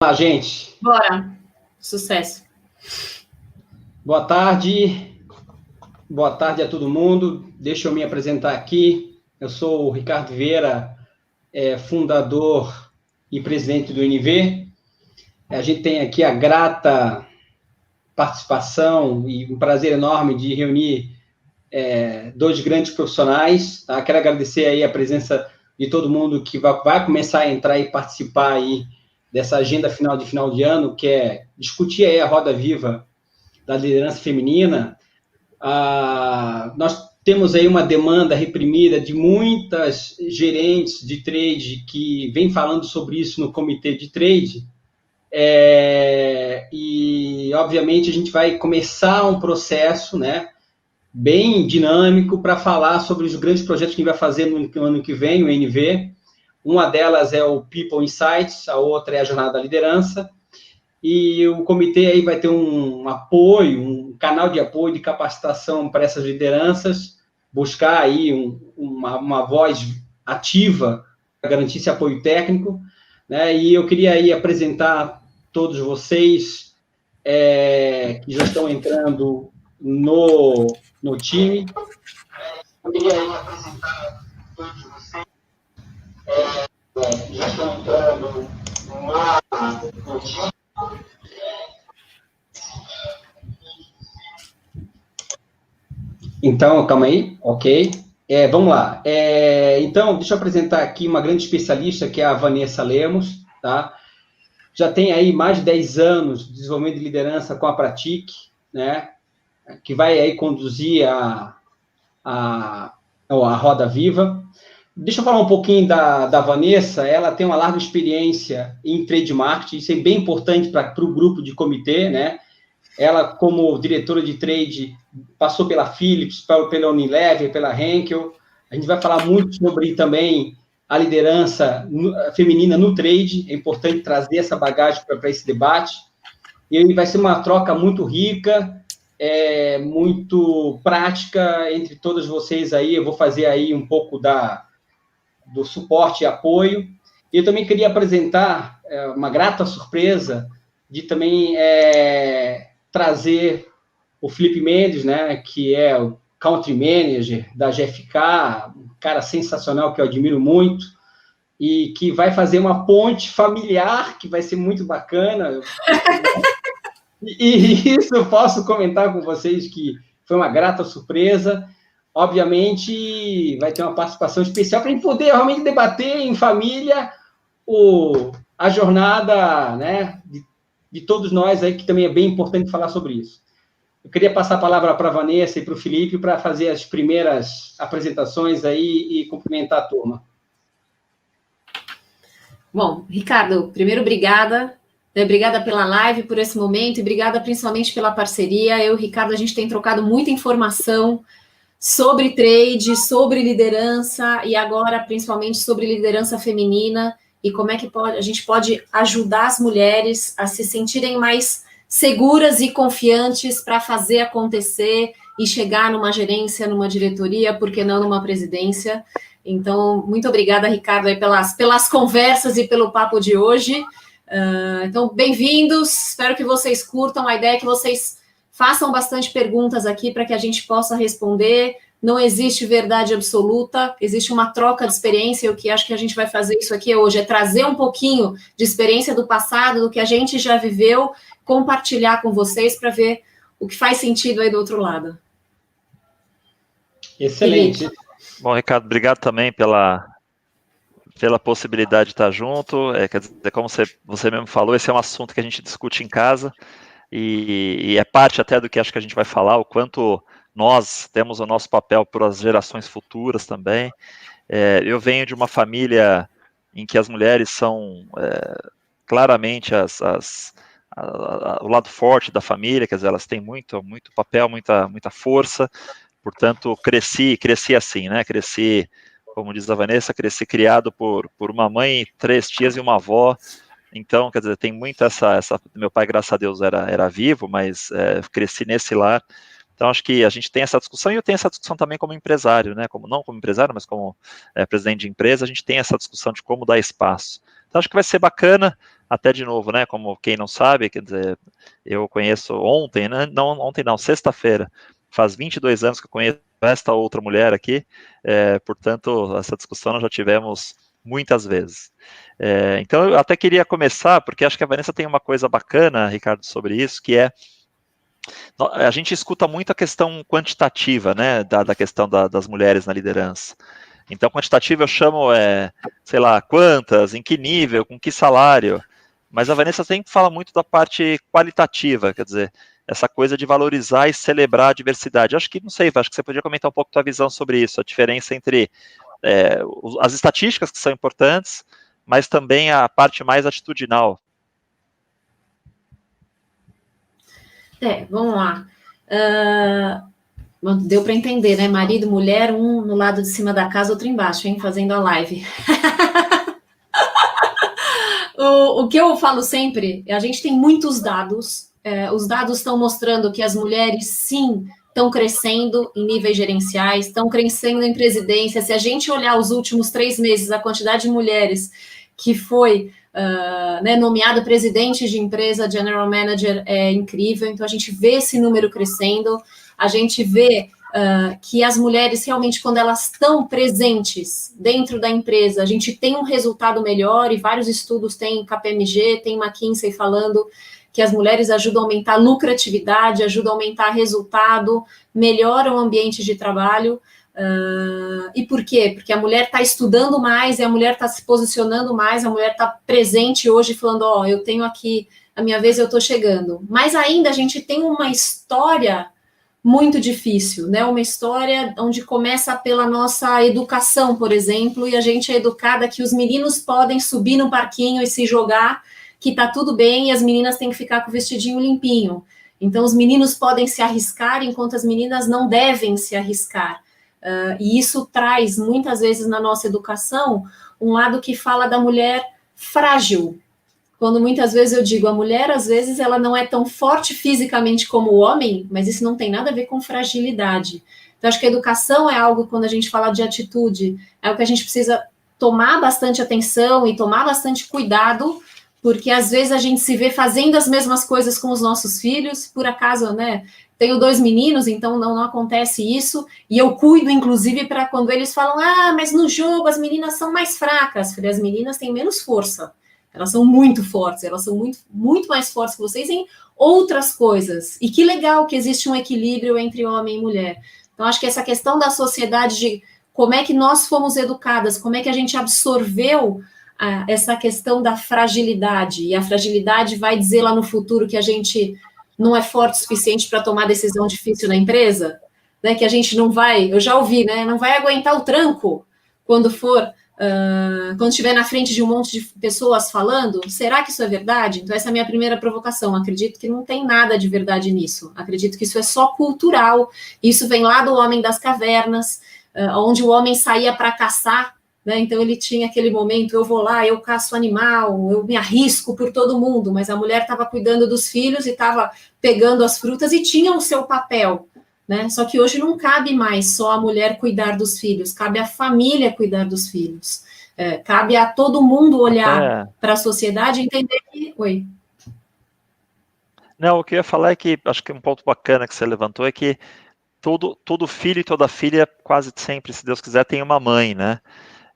Olá, gente. Bora. Sucesso. Boa tarde. Boa tarde a todo mundo. Deixa eu me apresentar aqui. Eu sou o Ricardo Vieira, fundador e presidente do NV. A gente tem aqui a grata participação e um prazer enorme de reunir dois grandes profissionais. Tá? Quero agradecer aí a presença de todo mundo que vai começar a entrar e participar aí dessa agenda final de ano, que é discutir aí a roda viva da liderança feminina. Nós temos aí uma demanda reprimida de muitas gerentes de trade que vêm falando sobre isso no comitê de trade, e, obviamente, a gente vai começar um processo, né, bem dinâmico para falar sobre os grandes projetos que a gente vai fazer no ano que vem, o NV. Uma delas é o People Insights, a outra é a Jornada da Liderança, e o comitê aí vai ter um apoio, um canal de apoio, de capacitação para essas lideranças, buscar aí uma voz ativa para garantir esse apoio técnico, né? E eu queria aí apresentar todos vocês que já estão entrando no time. Eu queria aí apresentar todos vocês que já estão entrando no time. Então, calma aí, ok. Vamos lá. Então, deixa eu apresentar aqui uma grande especialista, que é a Vanessa Lemos, tá? Já tem aí mais de 10 anos de desenvolvimento de liderança com a Pratique, né? Que vai aí conduzir a Roda Viva. Deixa eu falar um pouquinho da Vanessa. Ela tem uma larga experiência em trade marketing, isso é bem importante para o grupo de comitê, né? Ela, como diretora de trade, passou pela Philips, pela Unilever, pela Henkel. A gente vai falar muito sobre também a liderança feminina no trade. É importante trazer essa bagagem para esse debate. E vai ser uma troca muito rica, muito prática entre todas vocês aí. Eu vou fazer aí um pouco do suporte e apoio. E eu também queria apresentar uma grata surpresa de também trazer o Felipe Mendes, né, que é o Country Manager da GFK, um cara sensacional que eu admiro muito, e que vai fazer uma ponte familiar, que vai ser muito bacana. E isso eu posso comentar com vocês que foi uma grata surpresa. Obviamente, vai ter uma participação especial para a gente poder realmente debater em família a jornada, né, de todos nós aí, que também é bem importante falar sobre isso. Eu queria passar a palavra para a Vanessa e para o Felipe para fazer as primeiras apresentações aí e cumprimentar a turma. Bom, Ricardo, primeiro, obrigada. Obrigada pela live, por esse momento, e obrigada principalmente pela parceria. Eu e o Ricardo, a gente tem trocado muita informação sobre trade, sobre liderança, e agora, principalmente, sobre liderança feminina, e como é que a gente pode ajudar as mulheres a se sentirem mais seguras e confiantes para fazer acontecer e chegar numa gerência, numa diretoria, por que não numa presidência. Então, muito obrigada, Ricardo, aí pelas conversas e pelo papo de hoje. Então, bem-vindos, espero que vocês curtam. A ideia é que vocês façam bastante perguntas aqui para que a gente possa responder. Não existe verdade absoluta, existe uma troca de experiência, e o que acho que a gente vai fazer isso aqui hoje é trazer um pouquinho de experiência do passado, do que a gente já viveu, compartilhar com vocês para ver o que faz sentido aí do outro lado. Excelente. Felipe. Bom, Ricardo, obrigado também pela possibilidade de estar junto. Quer dizer, como você mesmo falou, esse é um assunto que a gente discute em casa e é parte até do que acho que a gente vai falar, o quanto nós temos o nosso papel para as gerações futuras também. Eu venho de uma família em que as mulheres são claramente o lado forte da família, quer dizer, elas têm muito papel, muita força, portanto, cresci assim, né? Cresci, como diz a Vanessa, cresci criado por uma mãe, 3 tias e uma avó. Então, quer dizer, tem muito essa meu pai, graças a Deus, era vivo, mas cresci nesse lar. Então, acho que a gente tem essa discussão, e eu tenho essa discussão também como empresário, né? Não como empresário, mas como presidente de empresa, a gente tem essa discussão de como dar espaço. Então, acho que vai ser bacana. até de novo, né, como quem não sabe, quer dizer, eu conheço ontem, né, não, sexta-feira, faz 22 anos que eu conheço esta outra mulher aqui, portanto, essa discussão nós já tivemos muitas vezes. Então, eu até queria começar, porque acho que a Vanessa tem uma coisa bacana, Ricardo, sobre isso, que é, a gente escuta muito a questão quantitativa, né, da questão das mulheres na liderança. Então, quantitativo eu chamo, sei lá, quantas, em que nível, com que salário, mas a Vanessa sempre fala muito da parte qualitativa, quer dizer, essa coisa de valorizar e celebrar a diversidade. Acho que, não sei, acho que você podia comentar um pouco a tua visão sobre isso, a diferença entre as estatísticas que são importantes, mas também a parte mais atitudinal. Vamos lá. Deu para entender, né? Marido, mulher, um no lado de cima da casa, outro embaixo, hein? Fazendo a live. O que eu falo sempre, a gente tem muitos dados, os dados estão mostrando que as mulheres, sim, estão crescendo em níveis gerenciais, estão crescendo em presidência. Se a gente olhar os últimos 3 meses, a quantidade de mulheres que foi nomeada presidente de empresa, general manager, é incrível. Então, a gente vê esse número crescendo, a gente vê que as mulheres, realmente, quando elas estão presentes dentro da empresa, a gente tem um resultado melhor, e vários estudos tem KPMG, tem McKinsey falando que as mulheres ajudam a aumentar a lucratividade, ajudam a aumentar resultado, melhoram o ambiente de trabalho. E por quê? Porque a mulher está estudando mais, e a mulher está se posicionando mais, a mulher está presente hoje, falando, eu tenho aqui, a minha vez eu estou chegando. Mas ainda a gente tem uma história muito difícil, né? Uma história onde começa pela nossa educação, por exemplo, e a gente é educada que os meninos podem subir no parquinho e se jogar, que tá tudo bem, e as meninas têm que ficar com o vestidinho limpinho. Então, os meninos podem se arriscar, enquanto as meninas não devem se arriscar. E isso traz, muitas vezes, na nossa educação, um lado que fala da mulher frágil. Quando muitas vezes eu digo, a mulher, às vezes, ela não é tão forte fisicamente como o homem, mas isso não tem nada a ver com fragilidade. Então, acho que a educação é algo, quando a gente fala de atitude, é o que a gente precisa tomar bastante atenção e tomar bastante cuidado, porque às vezes a gente se vê fazendo as mesmas coisas com os nossos filhos, por acaso, né? Tenho 2 meninos, então não acontece isso, e eu cuido, inclusive, para quando eles falam, mas no jogo as meninas são mais fracas. Falei, as meninas têm menos força, elas são muito fortes, elas são muito, muito mais fortes que vocês em outras coisas. E que legal que existe um equilíbrio entre homem e mulher. Então, acho que essa questão da sociedade, de como é que nós fomos educadas, como é que a gente absorveu essa questão da fragilidade, e a fragilidade vai dizer lá no futuro que a gente não é forte o suficiente para tomar decisão difícil na empresa, né, que a gente não vai, eu já ouvi, né, não vai aguentar o tranco quando estiver na frente de um monte de pessoas falando. Será que isso é verdade? Então, essa é a minha primeira provocação. Acredito que não tem nada de verdade nisso. Acredito que isso é só cultural. Isso vem lá do homem das cavernas, onde o homem saía para caçar, né? Então, ele tinha aquele momento, eu vou lá, eu caço animal, eu me arrisco por todo mundo, mas a mulher estava cuidando dos filhos e estava pegando as frutas e tinha o seu papel, né? Só que hoje não cabe mais só a mulher cuidar dos filhos, cabe a família cuidar dos filhos, cabe a todo mundo olhar para a sociedade e entender que... Oi. Não, o que eu ia falar é que, acho que um ponto bacana que você levantou é que todo filho e toda filha, quase sempre, se Deus quiser, tem uma mãe, né?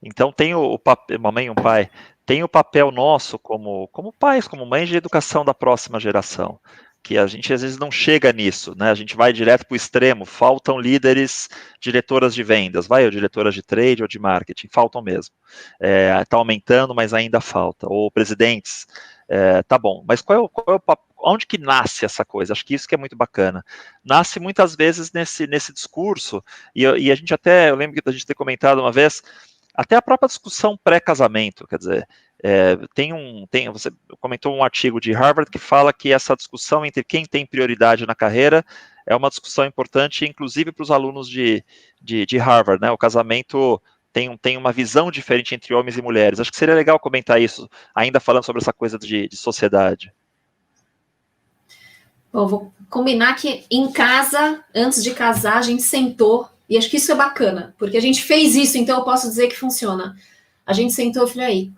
Então tem o papel, uma mãe e um pai, tem o papel nosso como pais, como mães, de educação da próxima geração, que a gente às vezes não chega nisso, né? A gente vai direto para o extremo, faltam líderes, diretoras de vendas, ou diretoras de trade ou de marketing, faltam mesmo. Está aumentando, mas ainda falta. Ou presidentes, tá bom, mas qual é o papel? Onde que nasce essa coisa? Acho que isso que é muito bacana. Nasce muitas vezes nesse discurso, e a gente até, eu lembro da gente ter comentado uma vez, até a própria discussão pré-casamento, quer dizer, você comentou um artigo de Harvard que fala que essa discussão entre quem tem prioridade na carreira é uma discussão importante, inclusive para os alunos de Harvard, né? O casamento tem uma visão diferente entre homens e mulheres. Acho que seria legal comentar isso, ainda falando sobre essa coisa de sociedade. Bom, vou combinar que em casa, antes de casar, a gente sentou, e acho que isso é bacana, porque a gente fez isso, então eu posso dizer que funciona. A gente sentou e falei, aí,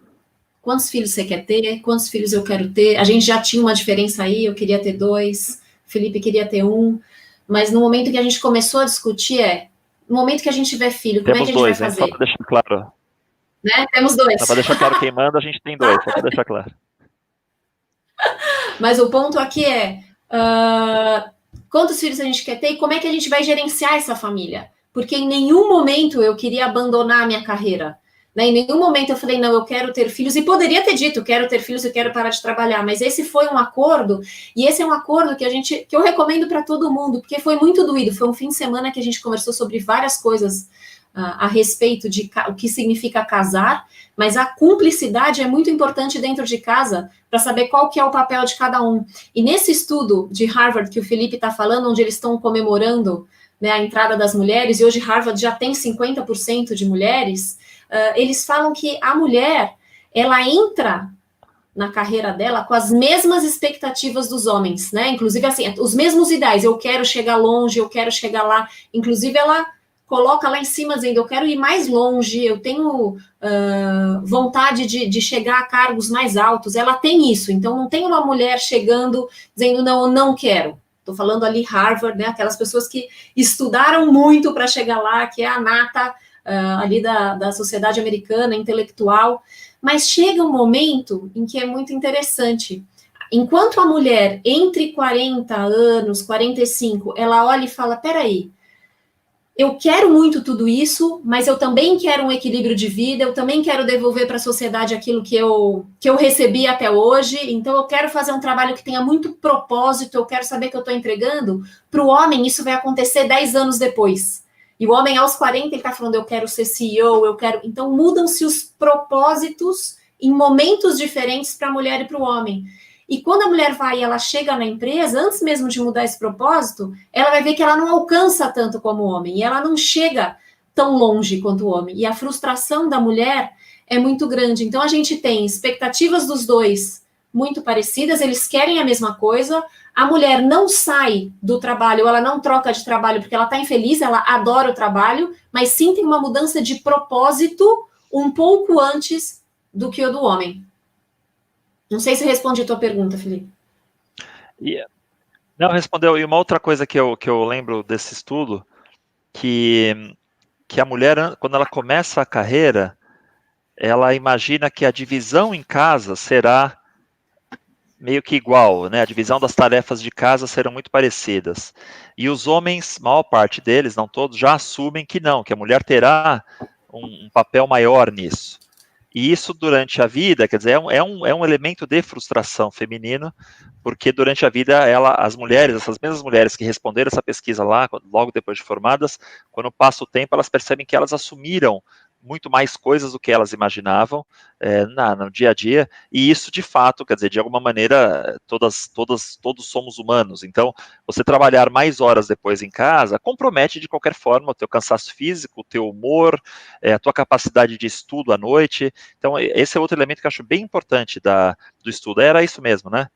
quantos filhos você quer ter, quantos filhos eu quero ter. A gente já tinha uma diferença aí, eu queria ter 2, o Felipe queria ter 1, mas no momento que a gente começou a discutir no momento que a gente tiver filho, como Temos é que a gente dois, vai hein? fazer? Só para deixar claro. Né? Temos 2. Só para deixar claro quem manda, a gente tem 2, só para deixar claro. Mas o ponto aqui quantos filhos a gente quer ter e como é que a gente vai gerenciar essa família? Porque em nenhum momento eu queria abandonar a minha carreira. Né? Em nenhum momento eu falei, não, eu quero ter filhos, e poderia ter dito, quero ter filhos e quero parar de trabalhar, mas esse foi um acordo, e esse é um acordo que eu recomendo para todo mundo, porque foi muito doído, foi um fim de semana que a gente conversou sobre várias coisas a respeito de o que significa casar, mas a cumplicidade é muito importante dentro de casa para saber qual que é o papel de cada um. E nesse estudo de Harvard que o Felipe está falando, onde eles estão comemorando, né, a entrada das mulheres, e hoje Harvard já tem 50% de mulheres, eles falam que a mulher, ela entra na carreira dela com as mesmas expectativas dos homens, né? Inclusive, assim, os mesmos ideais. Eu quero chegar longe, eu quero chegar lá. Inclusive, ela coloca lá em cima dizendo, eu quero ir mais longe, eu tenho vontade de chegar a cargos mais altos. Ela tem isso. Então, não tem uma mulher chegando dizendo, não, eu não quero. Estou falando ali Harvard, né? Aquelas pessoas que estudaram muito para chegar lá, que é a nata ali da sociedade americana, intelectual. Mas chega um momento em que é muito interessante. Enquanto a mulher, entre 40 anos, 45, ela olha e fala, peraí, eu quero muito tudo isso, mas eu também quero um equilíbrio de vida, eu também quero devolver para a sociedade aquilo que eu recebi até hoje, então eu quero fazer um trabalho que tenha muito propósito, eu quero saber que eu estou entregando. Para o homem, isso vai acontecer 10 anos depois. E o homem, aos 40, ele está falando, eu quero ser CEO, eu quero... Então, mudam-se os propósitos em momentos diferentes para a mulher e para o homem. E quando a mulher vai e ela chega na empresa, antes mesmo de mudar esse propósito, ela vai ver que ela não alcança tanto como o homem, e ela não chega tão longe quanto o homem. E a frustração da mulher é muito grande. Então, a gente tem expectativas dos dois muito parecidas, eles querem a mesma coisa, a mulher não sai do trabalho, ela não troca de trabalho porque ela está infeliz, ela adora o trabalho, mas sim tem uma mudança de propósito um pouco antes do que o do homem. Não sei se eu respondi a tua pergunta, Felipe. Não, respondeu. E uma outra coisa que eu lembro desse estudo, que a mulher, quando ela começa a carreira, ela imagina que a divisão em casa será meio que igual, né? A divisão das tarefas de casa serão muito parecidas. E os homens, maior parte deles, não todos, já assumem que não, que a mulher terá um papel maior nisso. E isso durante a vida, quer dizer, é um elemento de frustração feminino, porque durante a vida, as mulheres, essas mesmas mulheres que responderam essa pesquisa lá, logo depois de formadas, quando passa o tempo, elas percebem que elas assumiram muito mais coisas do que elas imaginavam no dia a dia, e isso de fato, quer dizer, de alguma maneira, todos somos humanos, então você trabalhar mais horas depois em casa compromete de qualquer forma o teu cansaço físico, o teu humor, a tua capacidade de estudo à noite. Então esse é outro elemento que eu acho bem importante do estudo. Era isso mesmo, né?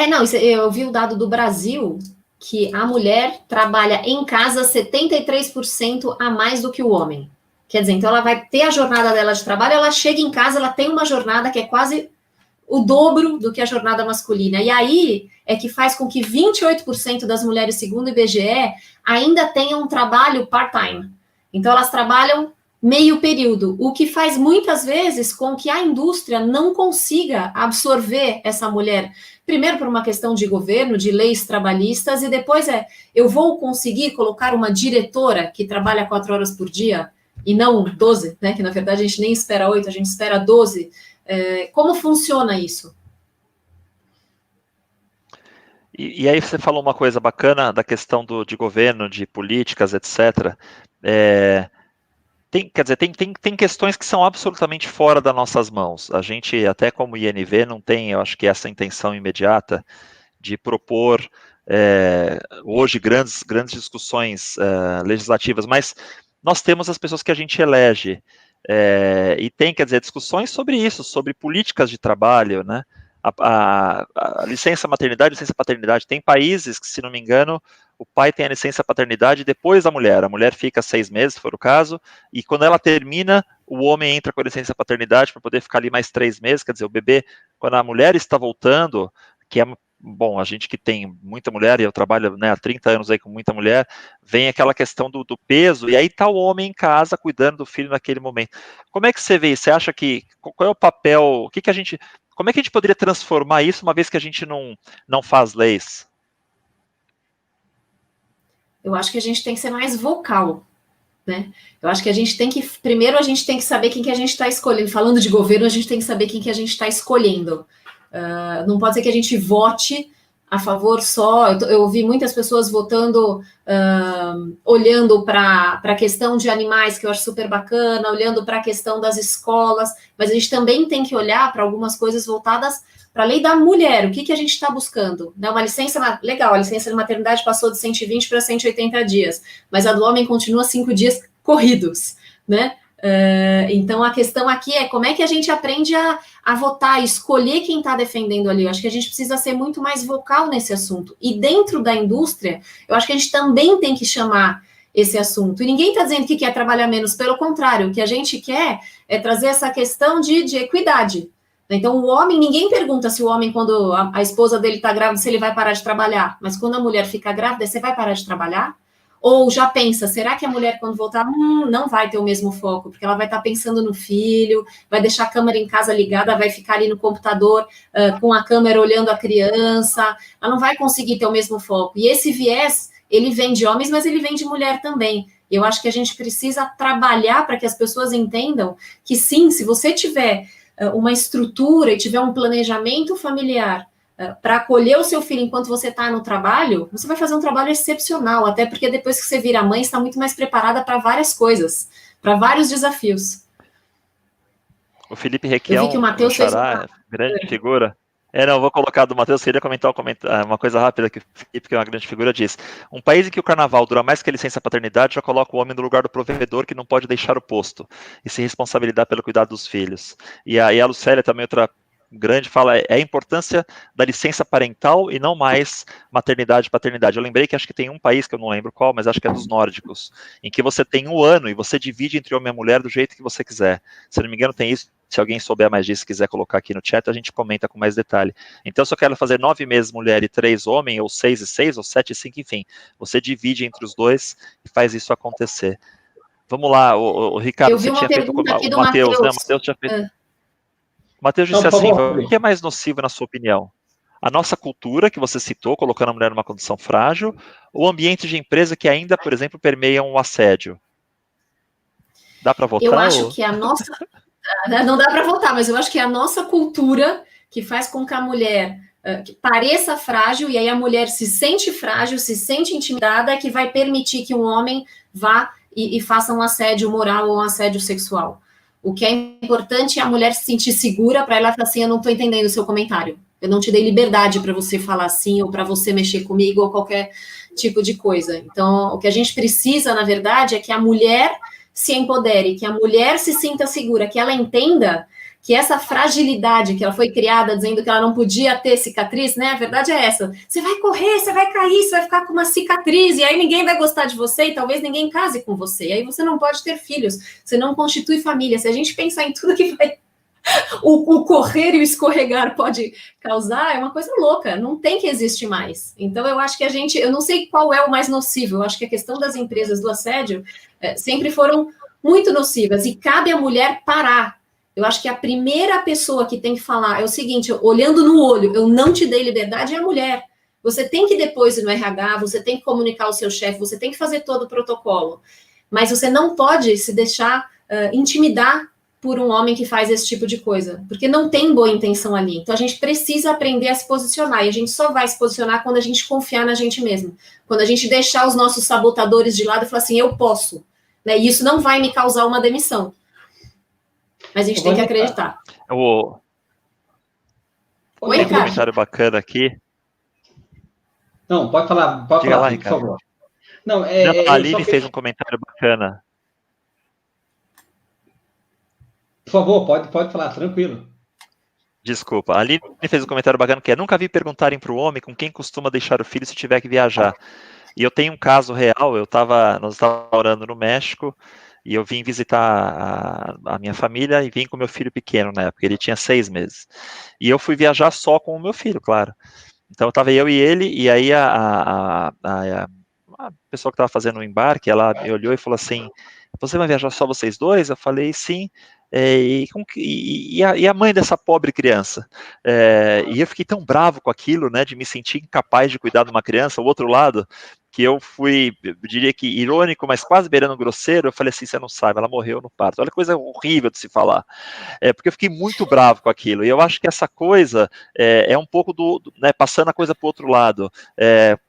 Não, eu vi o dado do Brasil, que a mulher trabalha em casa 73% a mais do que o homem. Quer dizer, então ela vai ter a jornada dela de trabalho, ela chega em casa, ela tem uma jornada que é quase o dobro do que a jornada masculina. E aí é que faz com que 28% das mulheres, segundo o IBGE, ainda tenham um trabalho part-time. Então elas trabalham meio período, o que faz muitas vezes com que a indústria não consiga absorver essa mulher. Primeiro por uma questão de governo, de leis trabalhistas, e depois eu vou conseguir colocar uma diretora que trabalha 4 horas por dia, e não 12, né? Que na verdade a gente nem espera 8, a gente espera 12. Como funciona isso? E aí você falou uma coisa bacana da questão de governo, de políticas, etc. Tem questões que são absolutamente fora das nossas mãos. A gente, até como INV, não tem, eu acho que essa intenção imediata de propor hoje grandes discussões legislativas, mas nós temos as pessoas que a gente elege, e tem, quer dizer, discussões sobre isso, sobre políticas de trabalho, né? a licença maternidade, licença paternidade. Tem países que, se não me engano, o pai tem a licença paternidade depois da mulher. A mulher fica 6 meses, se for o caso, e quando ela termina, o homem entra com a licença paternidade para poder ficar ali mais 3 meses. Quer dizer, o bebê, quando a mulher está voltando, que é, bom, a gente que tem muita mulher, e eu trabalho, né, há 30 anos aí com muita mulher, vem aquela questão do peso, e aí está o homem em casa cuidando do filho naquele momento. Como é que você vê isso? Você acha que, qual é o papel, como é que a gente poderia transformar isso, uma vez que a gente não faz leis? Eu acho que a gente tem que ser mais vocal, né? Eu acho que a gente tem que, primeiro a gente tem que saber quem que a gente está escolhendo. Falando de governo, a gente tem que saber quem que a gente está escolhendo. Não pode ser que a gente vote a favor só. Eu ouvi muitas pessoas votando, olhando para a questão de animais, que eu acho super bacana, olhando para a questão das escolas, mas a gente também tem que olhar para algumas coisas voltadas para a lei da mulher. O que a gente está buscando? Né? Uma licença, legal, a licença de maternidade passou de 120 para 180 dias, mas a do homem continua 5 dias corridos, né? Então a questão aqui é como é que a gente aprende a votar, escolher quem está defendendo ali. Eu acho que a gente precisa ser muito mais vocal nesse assunto. E dentro da indústria, eu acho que a gente também tem que chamar esse assunto. E ninguém está dizendo que quer trabalhar menos, pelo contrário, o que a gente quer é trazer essa questão de equidade. Então, o homem, ninguém pergunta se o homem, quando a esposa dele está grávida, se ele vai parar de trabalhar. Mas quando a mulher fica grávida, você vai parar de trabalhar? Ou já pensa, será que a mulher, quando voltar, não vai ter o mesmo foco? Porque ela vai estar pensando no filho, vai deixar a câmera em casa ligada, vai ficar ali no computador com a câmera olhando a criança, ela não vai conseguir ter o mesmo foco. E esse viés, ele vem de homens, mas ele vem de mulher também. Eu acho que a gente precisa trabalhar para que as pessoas entendam que sim, se você tiver uma estrutura e tiver um planejamento familiar para acolher o seu filho enquanto você está no trabalho, você vai fazer um trabalho excepcional, até porque depois que você vira mãe, está muito mais preparada para várias coisas, para vários desafios. O Felipe Requião, o Xará, grande figura. Não, vou colocar do Matheus, queria comentar uma coisa rápida que o Felipe, que é uma grande figura, diz. Um país em que o carnaval dura mais que a licença paternidade já coloca o homem no lugar do provedor que não pode deixar o posto e se responsabilizar pelo cuidado dos filhos. E a Lucélia, também outra grande, fala a importância da licença parental e não mais maternidade e paternidade. Eu lembrei que acho que tem um país, que eu não lembro qual, mas acho que é dos nórdicos, em que você tem 1 ano e você divide entre homem e mulher do jeito que você quiser. Se não me engano, tem isso. Se alguém souber mais disso, quiser colocar aqui no chat, a gente comenta com mais detalhe. Então, se eu quero fazer 9 meses mulher e 3 homem, ou 6 e 6, ou 7 e 5, enfim, você divide entre os dois e faz isso acontecer. Vamos lá, o Ricardo, você tinha feito com o Matheus, né? O Matheus tinha feito... O Matheus disse assim, o que é mais nocivo na sua opinião? A nossa cultura, que você citou, colocando a mulher numa condição frágil, ou ambiente de empresa que ainda, por exemplo, permeiam o assédio? Dá para votar? Eu acho que a nossa... Não dá para votar, mas eu acho que é a nossa cultura que faz com que a mulher que pareça frágil, e aí a mulher se sente frágil, se sente intimidada, que vai permitir que um homem vá e faça um assédio moral ou um assédio sexual. O que é importante é a mulher se sentir segura para ela falar assim, eu não estou entendendo o seu comentário. Eu não te dei liberdade para você falar assim, ou para você mexer comigo, ou qualquer tipo de coisa. Então, o que a gente precisa, na verdade, é que a mulher se empodere, que a mulher se sinta segura, que ela entenda que essa fragilidade que ela foi criada dizendo que ela não podia ter cicatriz, né? A verdade é essa. Você vai correr, você vai cair, você vai ficar com uma cicatriz, e aí ninguém vai gostar de você, e talvez ninguém case com você. E aí você não pode ter filhos, você não constitui família. Se a gente pensar em tudo que vai... O correr e o escorregar pode causar, é uma coisa louca, não tem que existir mais. Então, eu acho que eu não sei qual é o mais nocivo, eu acho que a questão das empresas do assédio sempre foram muito nocivas, e cabe à mulher parar. Eu acho que a primeira pessoa que tem que falar é o seguinte, olhando no olho, eu não te dei liberdade, é a mulher. Você tem que depois ir no RH, você tem que comunicar ao seu chefe, você tem que fazer todo o protocolo, mas você não pode se deixar intimidar por um homem que faz esse tipo de coisa, porque não tem boa intenção ali. Então, a gente precisa aprender a se posicionar, e a gente só vai se posicionar quando a gente confiar na gente mesmo, quando a gente deixar os nossos sabotadores de lado e falar assim, eu posso, né? E isso não vai me causar uma demissão. Mas a gente tem que acreditar. Oi, tem um comentário bacana aqui. Não, pode falar, por favor. Não, a Aline fez um comentário bacana. Por favor, pode falar, tranquilo. Desculpa, a Aline fez um comentário bacana que é: nunca vi perguntarem para o homem com quem costuma deixar o filho se tiver que viajar. E eu tenho um caso real, nós estávamos morando no México, e eu vim visitar a minha família e vim com meu filho pequeno na época, ele tinha 6 meses. E eu fui viajar só com o meu filho, claro. Então estava eu e ele, e aí a pessoa que estava fazendo o embarque, ela me olhou e falou assim: você vai viajar só vocês dois? Eu falei, sim. E a mãe dessa pobre criança? E eu fiquei tão bravo com aquilo, né, de me sentir incapaz de cuidar de uma criança. O outro lado, que eu fui, eu diria que irônico, mas quase beirando grosseiro, eu falei assim: você não sabe, ela morreu no parto. Olha que coisa horrível de se falar. Porque eu fiquei muito bravo com aquilo, e eu acho que essa coisa é um pouco né, passando a coisa para o outro lado.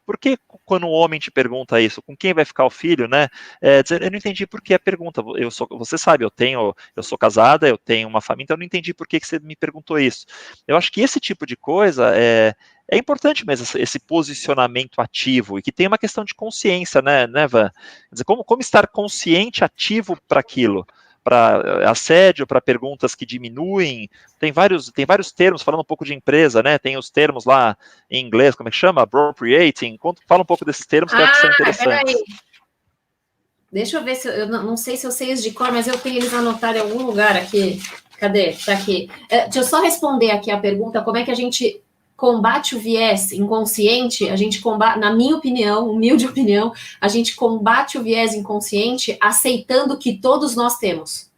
Por que quando um homem te pergunta isso, com quem vai ficar o filho, né? Eu não entendi por que a pergunta. Você sabe, eu sou casada, eu tenho uma família, então eu não entendi por que você me perguntou isso. Eu acho que esse tipo de coisa é importante mesmo, esse posicionamento ativo, e que tem uma questão de consciência, né, Van? Quer dizer, como estar consciente, ativo para aquilo, para assédio, para perguntas que diminuem, tem vários termos, falando um pouco de empresa, né, tem os termos lá em inglês, como é que chama? Appropriating, fala um pouco desses termos que eu acho que são interessantes. Peraí. Deixa eu ver se eu não sei se eu sei isso de cor, mas eu tenho eles anotados em algum lugar aqui. Cadê? Tá aqui. Deixa eu só responder aqui a pergunta: como é que a gente combate o viés inconsciente? A gente combate, na minha opinião, humilde opinião, a gente combate o viés inconsciente aceitando que todos nós temos.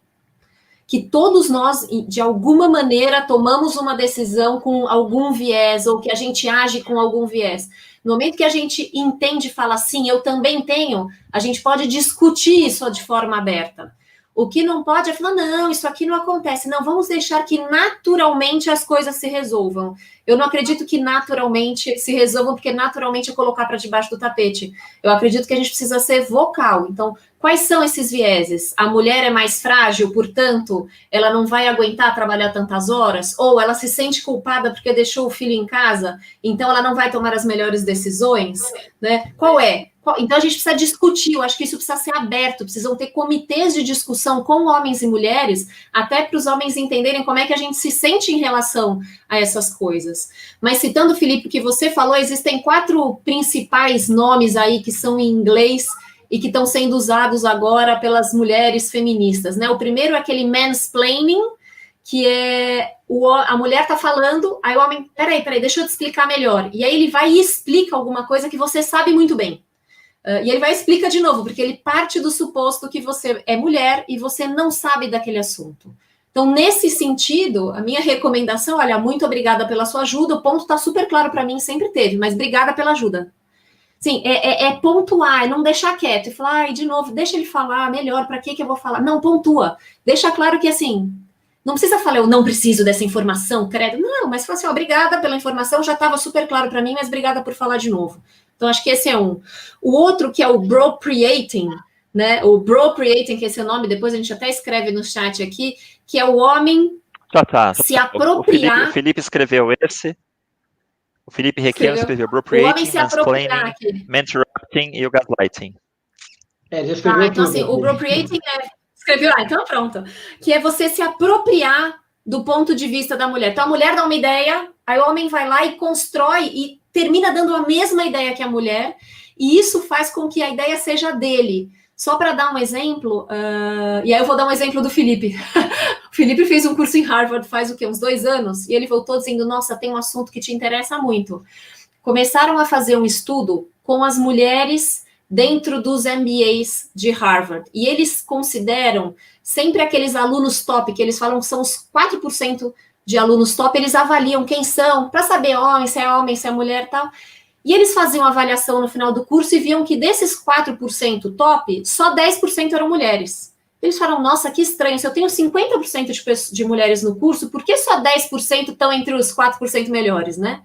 Que todos nós, de alguma maneira, tomamos uma decisão com algum viés, ou que a gente age com algum viés. No momento que a gente entende e fala assim, eu também tenho, a gente pode discutir isso de forma aberta. O que não pode é falar, não, isso aqui não acontece. Não, vamos deixar que naturalmente as coisas se resolvam. Eu não acredito que naturalmente se resolvam, porque naturalmente é colocar para debaixo do tapete. Eu acredito que a gente precisa ser vocal. Então, quais são esses vieses? A mulher é mais frágil, portanto, ela não vai aguentar trabalhar tantas horas? Ou ela se sente culpada porque deixou o filho em casa, então ela não vai tomar as melhores decisões? Né? Qual é? Então, a gente precisa discutir, eu acho que isso precisa ser aberto, precisam ter comitês de discussão com homens e mulheres, até para os homens entenderem como é que a gente se sente em relação a essas coisas. Mas, citando, Felipe, o que você falou, existem 4 principais nomes aí que são em inglês e que estão sendo usados agora pelas mulheres feministas, né? O primeiro é aquele mansplaining, que é a mulher está falando, aí o homem, peraí, deixa eu te explicar melhor. E aí ele vai e explica alguma coisa que você sabe muito bem. E ele vai explicar de novo, porque ele parte do suposto que você é mulher e você não sabe daquele assunto. Então, nesse sentido, a minha recomendação, olha, muito obrigada pela sua ajuda, o ponto está super claro para mim, sempre teve, mas obrigada pela ajuda. Sim, é pontuar, é não deixar quieto e falar, ai, de novo, deixa ele falar, melhor, para que eu vou falar? Não, pontua. Deixa claro que, assim, não precisa falar, eu não preciso dessa informação, credo. Não, mas fala assim, obrigada pela informação, já estava super claro para mim, mas obrigada por falar de novo. Então, acho que esse é um. O outro, que é o bropriating, né? O bropriating, que esse é o nome, depois a gente até escreve no chat aqui, que é o homem se apropriar. O Felipe escreveu esse. O Felipe Requião escreveu bropriating, mansplaining, mentorrupting e o gaslighting. Já escreveu então, assim, o bropriating escreveu lá, então pronto. Que é você se apropriar do ponto de vista da mulher. Então, a mulher dá uma ideia, aí o homem vai lá e constrói e termina dando a mesma ideia que a mulher, e isso faz com que a ideia seja dele. Só para dar um exemplo, e aí eu vou dar um exemplo do Felipe. O Felipe fez um curso em Harvard faz o quê? Uns 2 anos, e ele voltou dizendo, nossa, tem um assunto que te interessa muito. Começaram a fazer um estudo com as mulheres dentro dos MBAs de Harvard, e eles consideram sempre aqueles alunos top, que eles falam que são os 4% de alunos top, eles avaliam quem são, para saber se é mulher e tal. E eles faziam avaliação no final do curso e viam que desses 4% top, só 10% eram mulheres. Eles falaram, nossa, que estranho, se eu tenho 50% de mulheres no curso, por que só 10% estão entre os 4% melhores, né?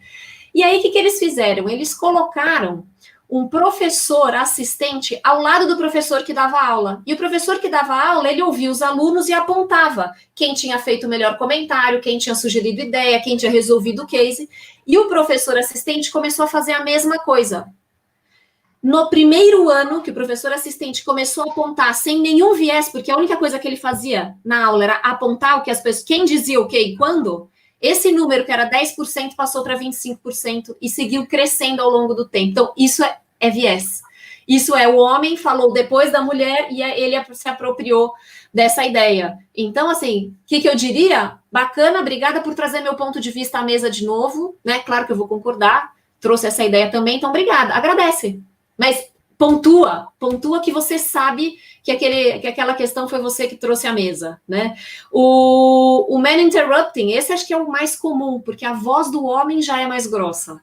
E aí, o que eles fizeram? Eles colocaram um professor assistente ao lado do professor que dava aula. E o professor que dava aula, ele ouvia os alunos e apontava quem tinha feito o melhor comentário, quem tinha sugerido ideia, quem tinha resolvido o case. E o professor assistente começou a fazer a mesma coisa. No primeiro ano que o professor assistente começou a apontar sem nenhum viés, porque a única coisa que ele fazia na aula era apontar o que as pessoas, quem dizia o que e quando, esse número que era 10% passou para 25% e seguiu crescendo ao longo do tempo. Então, isso é viés. Isso é, o homem falou depois da mulher e ele se apropriou dessa ideia. Então, assim, o que eu diria? Bacana, obrigada por trazer meu ponto de vista à mesa de novo, né? Claro que eu vou concordar, trouxe essa ideia também, então obrigada, agradece. Mas pontua que você sabe que aquela questão foi você que trouxe à mesa, né? O man interrupting, esse acho que é o mais comum, porque a voz do homem já é mais grossa.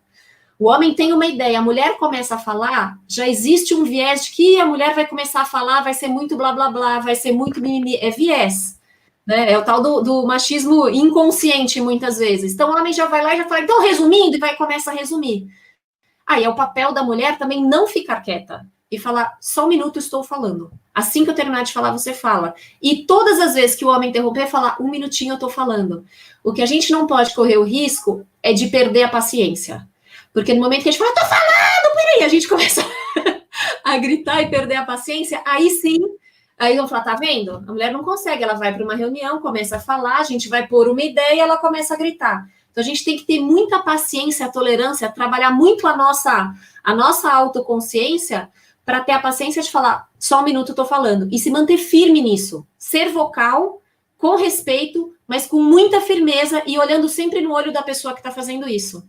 O homem tem uma ideia, a mulher começa a falar, já existe um viés de que a mulher vai começar a falar, vai ser muito blá, blá, blá, vai ser muito mimimi, é viés, né? É o tal do machismo inconsciente, muitas vezes. Então, o homem já vai lá e já fala, então, resumindo, e começa a resumir. Aí é o papel da mulher também não ficar quieta e falar, só um minuto estou falando. Assim que eu terminar de falar, você fala. E todas as vezes que o homem interromper, falar, um minutinho eu estou falando. O que a gente não pode correr o risco é de perder a paciência. Porque no momento que a gente fala, tô falando, peraí, a gente começa a gritar e perder a paciência, aí sim, aí vão falar, tá vendo? A mulher não consegue, ela vai para uma reunião, começa a falar, a gente vai pôr uma ideia e ela começa a gritar. Então, a gente tem que ter muita paciência, tolerância, trabalhar muito a nossa autoconsciência para ter a paciência de falar, só um minuto eu tô falando, e se manter firme nisso. Ser vocal, com respeito, mas com muita firmeza e olhando sempre no olho da pessoa que está fazendo isso.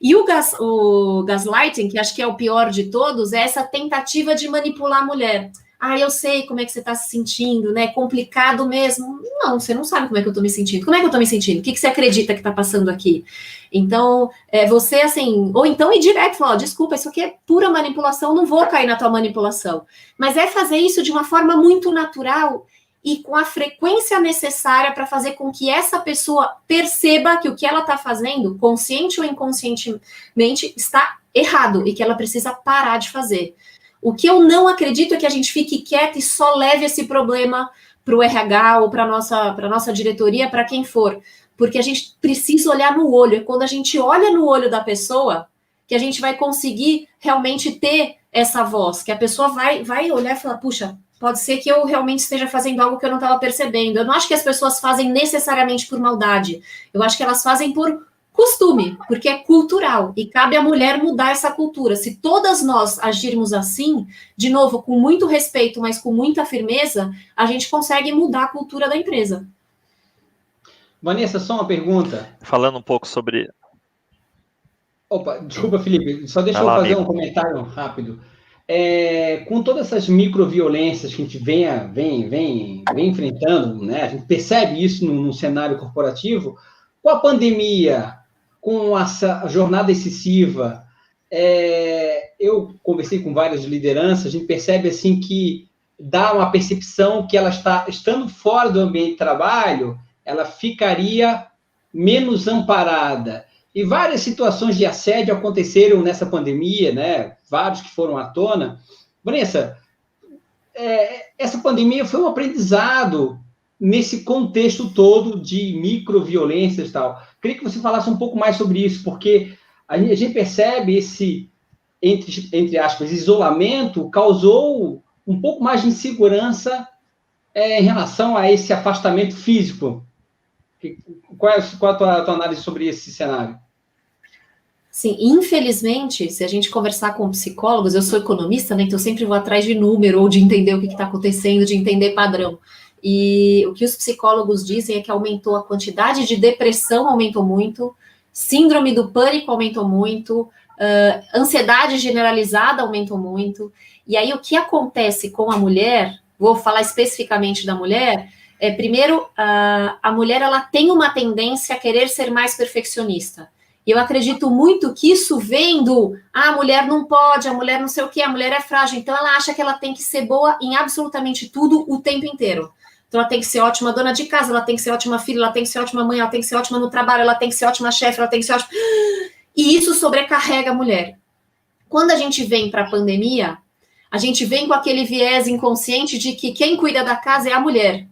E o gaslighting, que acho que é o pior de todos, é essa tentativa de manipular a mulher. Ah, eu sei como é que você está se sentindo, né? Complicado mesmo. Não, você não sabe como é que eu estou me sentindo. Como é que eu estou me sentindo? O que você acredita que está passando aqui? Então, você, assim... Ou então ir direto, falar, desculpa, isso aqui é pura manipulação, não vou cair na tua manipulação. Mas é fazer isso de uma forma muito natural e com a frequência necessária para fazer com que essa pessoa perceba que o que ela está fazendo, consciente ou inconscientemente, está errado e que ela precisa parar de fazer. O que eu não acredito é que a gente fique quieta e só leve esse problema para o RH ou para a nossa diretoria, para quem for. Porque a gente precisa olhar no olho. É quando a gente olha no olho da pessoa que a gente vai conseguir realmente ter essa voz. Que a pessoa vai olhar e falar, puxa, pode ser que eu realmente esteja fazendo algo que eu não estava percebendo. Eu não acho que as pessoas fazem necessariamente por maldade. Eu acho que elas fazem por costume, porque é cultural, e cabe à mulher mudar essa cultura. Se todas nós agirmos assim, de novo, com muito respeito, mas com muita firmeza, a gente consegue mudar a cultura da empresa. Vanessa, só uma pergunta. Falando um pouco sobre... Opa, desculpa, Felipe, só deixa eu fazer um comentário rápido. Com todas essas microviolências que a gente vem enfrentando, né? A gente percebe isso no cenário corporativo, com a pandemia, com essa jornada excessiva, eu conversei com várias lideranças, a gente percebe assim que dá uma percepção que ela estando fora do ambiente de trabalho, ela ficaria menos amparada. E várias situações de assédio aconteceram nessa pandemia, né? Vários que foram à tona. Vanessa, essa pandemia foi um aprendizado nesse contexto todo de microviolências e tal. Queria que você falasse um pouco mais sobre isso, porque a gente percebe esse, entre aspas, isolamento causou um pouco mais de insegurança em relação a esse afastamento físico. Qual é a tua análise sobre esse cenário? Sim, infelizmente, se a gente conversar com psicólogos, eu sou economista, né, então eu sempre vou atrás de número ou de entender o que está acontecendo, de entender padrão. E o que os psicólogos dizem é que aumentou a quantidade de depressão, aumentou muito, síndrome do pânico aumentou muito, ansiedade generalizada aumentou muito. E aí o que acontece com a mulher, vou falar especificamente da mulher, primeiro, a mulher ela tem uma tendência a querer ser mais perfeccionista. E eu acredito muito que isso vem a mulher não pode, a mulher não sei o que, a mulher é frágil, então ela acha que ela tem que ser boa em absolutamente tudo o tempo inteiro. Então ela tem que ser ótima dona de casa, ela tem que ser ótima filha, ela tem que ser ótima mãe, ela tem que ser ótima no trabalho, ela tem que ser ótima chefe, ela tem que ser ótima... E isso sobrecarrega a mulher. Quando a gente vem para a pandemia, a gente vem com aquele viés inconsciente de que quem cuida da casa é a mulher.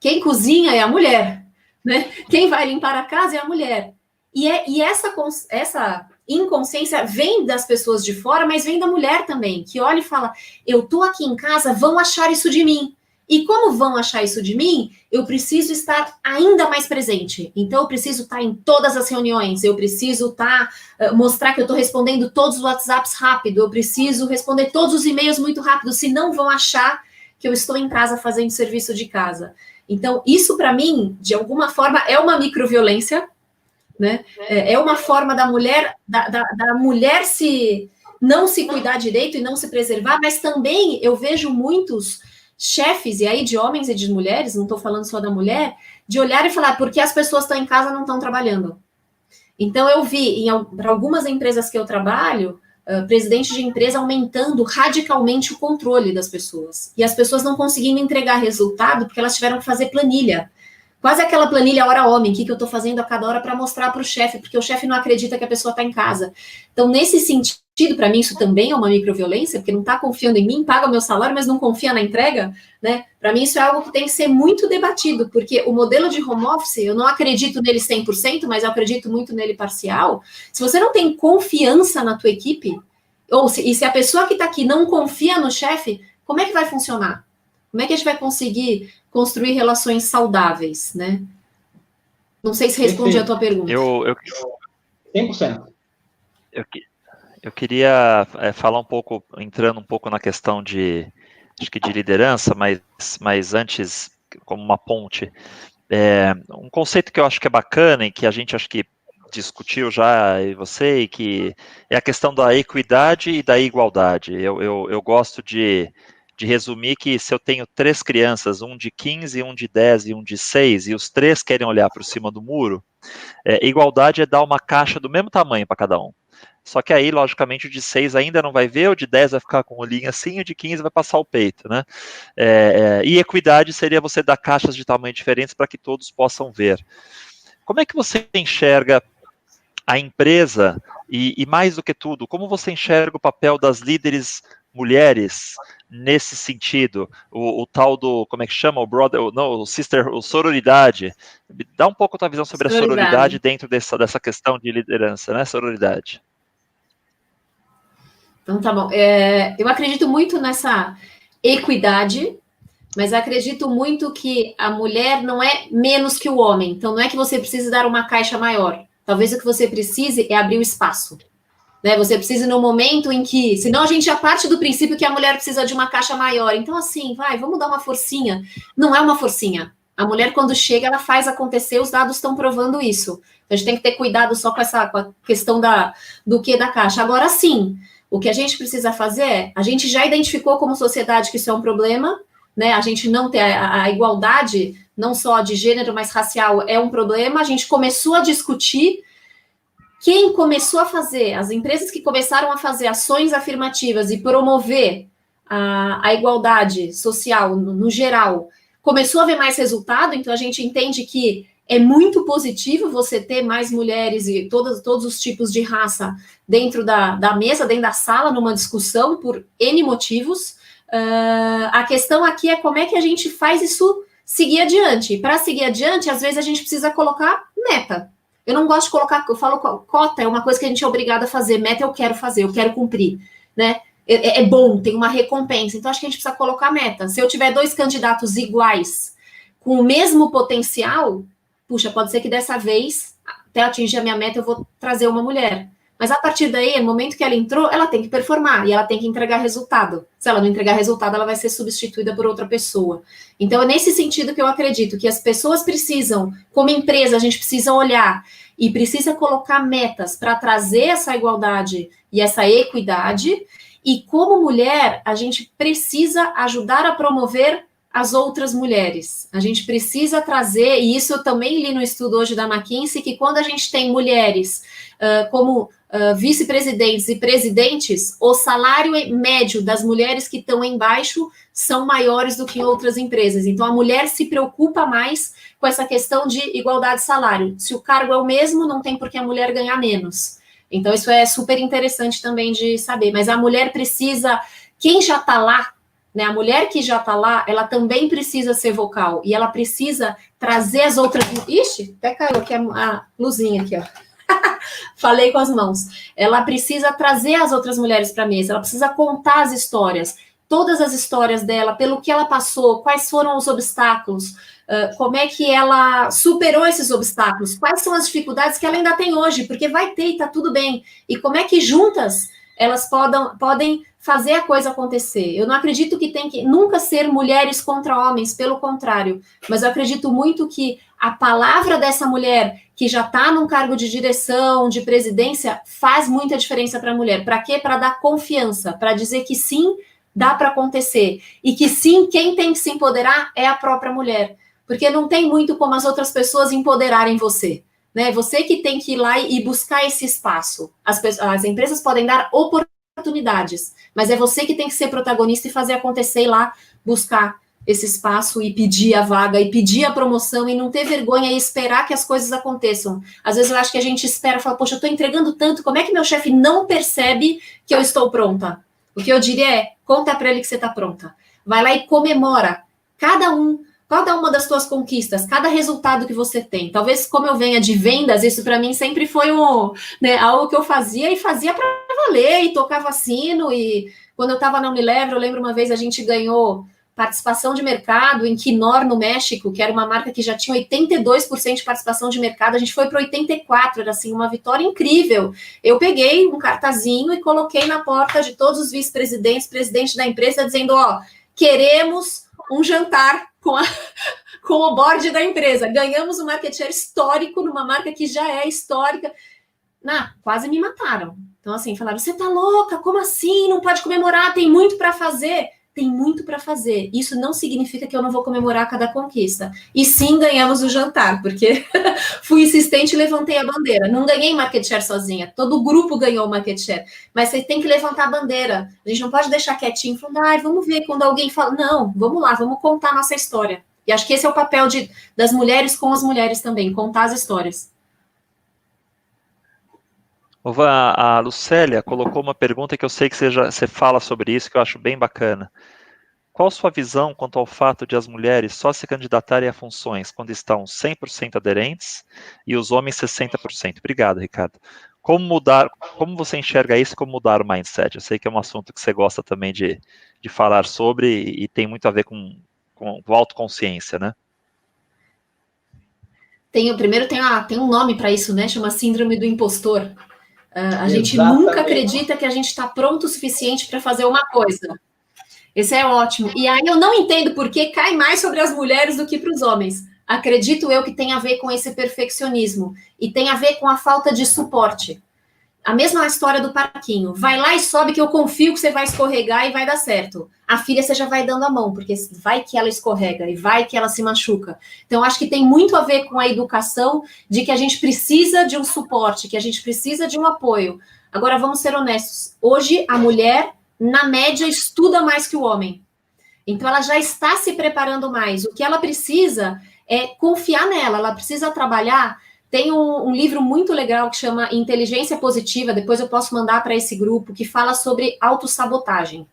Quem cozinha é a mulher, né? Quem vai limpar a casa é a mulher. E essa inconsciência vem das pessoas de fora, mas vem da mulher também, que olha e fala, eu tô aqui em casa, vão achar isso de mim. E como vão achar isso de mim? Eu preciso estar ainda mais presente. Então, eu preciso estar em todas as reuniões, eu preciso mostrar que eu estou respondendo todos os WhatsApps rápido, eu preciso responder todos os e-mails muito rápido, senão vão achar que eu estou em casa fazendo serviço de casa. Então, isso para mim, de alguma forma, é uma microviolência, né? É uma forma da mulher, da mulher não se cuidar direito e não se preservar, mas também eu vejo muitos chefes, e aí de homens e de mulheres, não estou falando só da mulher, de olhar e falar, porque as pessoas estão em casa não estão trabalhando. Então, eu vi, para algumas empresas que eu trabalho, presidente de empresa aumentando radicalmente o controle das pessoas. E as pessoas não conseguindo entregar resultado porque elas tiveram que fazer planilha. Quase aquela planilha hora homem, o que eu estou fazendo a cada hora para mostrar para o chefe, porque o chefe não acredita que a pessoa está em casa. Então, nesse sentido, para mim, isso também é uma microviolência, porque não está confiando em mim, paga o meu salário, mas não confia na entrega, né? Para mim, isso é algo que tem que ser muito debatido, porque o modelo de home office, eu não acredito nele 100%, mas eu acredito muito nele parcial. Se você não tem confiança na tua equipe, e se a pessoa que está aqui não confia no chefe, como é que vai funcionar? Como é que a gente vai conseguir construir relações saudáveis, né? Não sei se responde a tua pergunta. 100%. Eu queria falar um pouco, entrando um pouco na questão de liderança, mas antes, como uma ponte, um conceito que eu acho que é bacana e que a gente acho que discutiu já, e você, e que é a questão da equidade e da igualdade. Eu gosto de resumir que se eu tenho 3 crianças, um de 15, um de 10 e um de 6, e os 3 querem olhar para cima do muro, igualdade é dar uma caixa do mesmo tamanho para cada um. Só que aí, logicamente, o de 6 ainda não vai ver, o de 10 vai ficar com o olhinho assim, o de 15 vai passar o peito, né? E equidade seria você dar caixas de tamanho diferentes para que todos possam ver. Como é que você enxerga a empresa e mais do que tudo, como você enxerga o papel das líderes mulheres nesse sentido, o tal do, como é que chama, o sororidade, dá um pouco a tua visão sobre a sororidade dentro dessa questão de liderança, né, sororidade. Então tá bom, eu acredito muito nessa equidade, mas acredito muito que a mulher não é menos que o homem, então não é que você precise dar uma caixa maior, talvez o que você precise é abrir o espaço. Né, você precisa no momento em que, senão a gente já parte do princípio que a mulher precisa de uma caixa maior, então assim, vamos dar uma forcinha, não é uma forcinha, a mulher quando chega, ela faz acontecer, os dados estão provando isso, a gente tem que ter cuidado só com a questão do que da caixa. Agora sim, o que a gente precisa fazer a gente já identificou como sociedade que isso é um problema, né, a gente não tem a igualdade, não só de gênero, mas racial, é um problema, a gente começou a discutir. Quem começou a fazer, as empresas que começaram a fazer ações afirmativas e promover a igualdade social no geral, começou a ver mais resultado, então a gente entende que é muito positivo você ter mais mulheres e todos os tipos de raça dentro da mesa, dentro da sala, numa discussão, por N motivos. A questão aqui é como é que a gente faz isso seguir adiante. Para seguir adiante, às vezes a gente precisa colocar meta. Eu não gosto de colocar, eu falo cota, é uma coisa que a gente é obrigado a fazer, meta eu quero fazer, eu quero cumprir, né? É bom, tem uma recompensa, então acho que a gente precisa colocar meta. Se eu tiver 2 candidatos iguais, com o mesmo potencial, puxa, pode ser que dessa vez, até atingir a minha meta, eu vou trazer uma mulher. Mas a partir daí, no momento que ela entrou, ela tem que performar e ela tem que entregar resultado. Se ela não entregar resultado, ela vai ser substituída por outra pessoa. Então, é nesse sentido que eu acredito que as pessoas precisam, como empresa, a gente precisa olhar e precisa colocar metas para trazer essa igualdade e essa equidade. E como mulher, a gente precisa ajudar a promover as outras mulheres. A gente precisa trazer, e isso eu também li no estudo hoje da McKinsey, que quando a gente tem mulheres como vice-presidentes e presidentes, o salário médio das mulheres que estão embaixo são maiores do que em outras empresas. Então, a mulher se preocupa mais com essa questão de igualdade de salário. Se o cargo é o mesmo, não tem por que a mulher ganhar menos. Então, isso é super interessante também de saber. Mas a mulher precisa, quem já está lá, né, a mulher que já está lá, ela também precisa ser vocal. E ela precisa trazer as outras... Ixi, até caiu aqui a luzinha aqui, ó. Falei com as mãos. Ela precisa trazer as outras mulheres para a mesa, ela precisa contar as histórias. todas as histórias dela, pelo que ela passou, quais foram os obstáculos, como é que ela superou esses obstáculos, quais são as dificuldades que ela ainda tem hoje, porque vai ter e tá tudo bem, e como é que juntas elas podem fazer a coisa acontecer. Eu não acredito que tem que nunca ser mulheres contra homens, pelo contrário, mas eu acredito muito que a palavra dessa mulher que já está num cargo de direção, de presidência, faz muita diferença para a mulher. Para quê? Para dar confiança, para dizer que sim, dá para acontecer. E que sim, quem tem que se empoderar é a própria mulher. Porque não tem muito como as outras pessoas empoderarem você. Né? Você que tem que ir lá e buscar esse espaço. As empresas podem dar oportunidades, mas é você que tem que ser protagonista e fazer acontecer, ir lá buscar esse espaço e pedir a vaga, e pedir a promoção, e não ter vergonha e esperar que as coisas aconteçam. Às vezes eu acho que a gente espera, fala, poxa, eu estou entregando tanto, como é que meu chefe não percebe que eu estou pronta? O que eu diria é, conta para ele que você está pronta. Vai lá e comemora cada uma das suas conquistas, cada resultado que você tem. Talvez, como eu venha de vendas, isso para mim sempre foi algo que eu fazia para valer, e tocava sino, e quando eu estava na Unilever, eu lembro uma vez a gente ganhou participação de mercado em Quinor, no México, que era uma marca que já tinha 82% de participação de mercado, a gente foi para 84%, era assim, uma vitória incrível. Eu peguei um cartazinho e coloquei na porta de todos os vice-presidentes, presidente da empresa, dizendo, queremos um jantar com o board da empresa, ganhamos um market share histórico numa marca que já é histórica. Quase me mataram. Então, assim, falaram, você tá louca? Como assim? Não pode comemorar, tem muito para fazer. Tem muito para fazer. Isso não significa que eu não vou comemorar cada conquista. E sim, ganhamos o jantar, porque fui insistente e levantei a bandeira. Não ganhei market share sozinha, todo o grupo ganhou market share. Mas você tem que levantar a bandeira. A gente não pode deixar quietinho, falando, vamos ver quando alguém fala. Não, vamos lá, vamos contar a nossa história. E acho que esse é o papel das mulheres com as mulheres também, contar as histórias. A Lucélia colocou uma pergunta que eu sei que você fala sobre isso, que eu acho bem bacana. Qual sua visão quanto ao fato de as mulheres só se candidatarem a funções quando estão 100% aderentes e os homens 60%? Obrigado, Ricardo. Como você enxerga isso, como mudar o mindset? Eu sei que é um assunto que você gosta também de falar sobre e tem muito a ver com autoconsciência, né? Primeiro tem um nome para isso, né? Chama síndrome do impostor. A gente Exatamente. nunca acredita que a gente está pronto o suficiente para fazer uma coisa. Esse é ótimo. E aí eu não entendo por que cai mais sobre as mulheres do que para os homens. Acredito eu que tem a ver com esse perfeccionismo e tem a ver com a falta de suporte. A mesma história do parquinho. Vai lá e sobe que eu confio que você vai escorregar e vai dar certo. A filha você já vai dando a mão, porque vai que ela escorrega e vai que ela se machuca. Então, acho que tem muito a ver com a educação de que a gente precisa de um suporte, que a gente precisa de um apoio. Agora, vamos ser honestos. Hoje, a mulher, na média, estuda mais que o homem. Então, ela já está se preparando mais. O que ela precisa é confiar nela. Ela precisa trabalhar. Tem um livro muito legal que chama Inteligência Positiva, depois eu posso mandar para esse grupo, que fala sobre autossabotagem.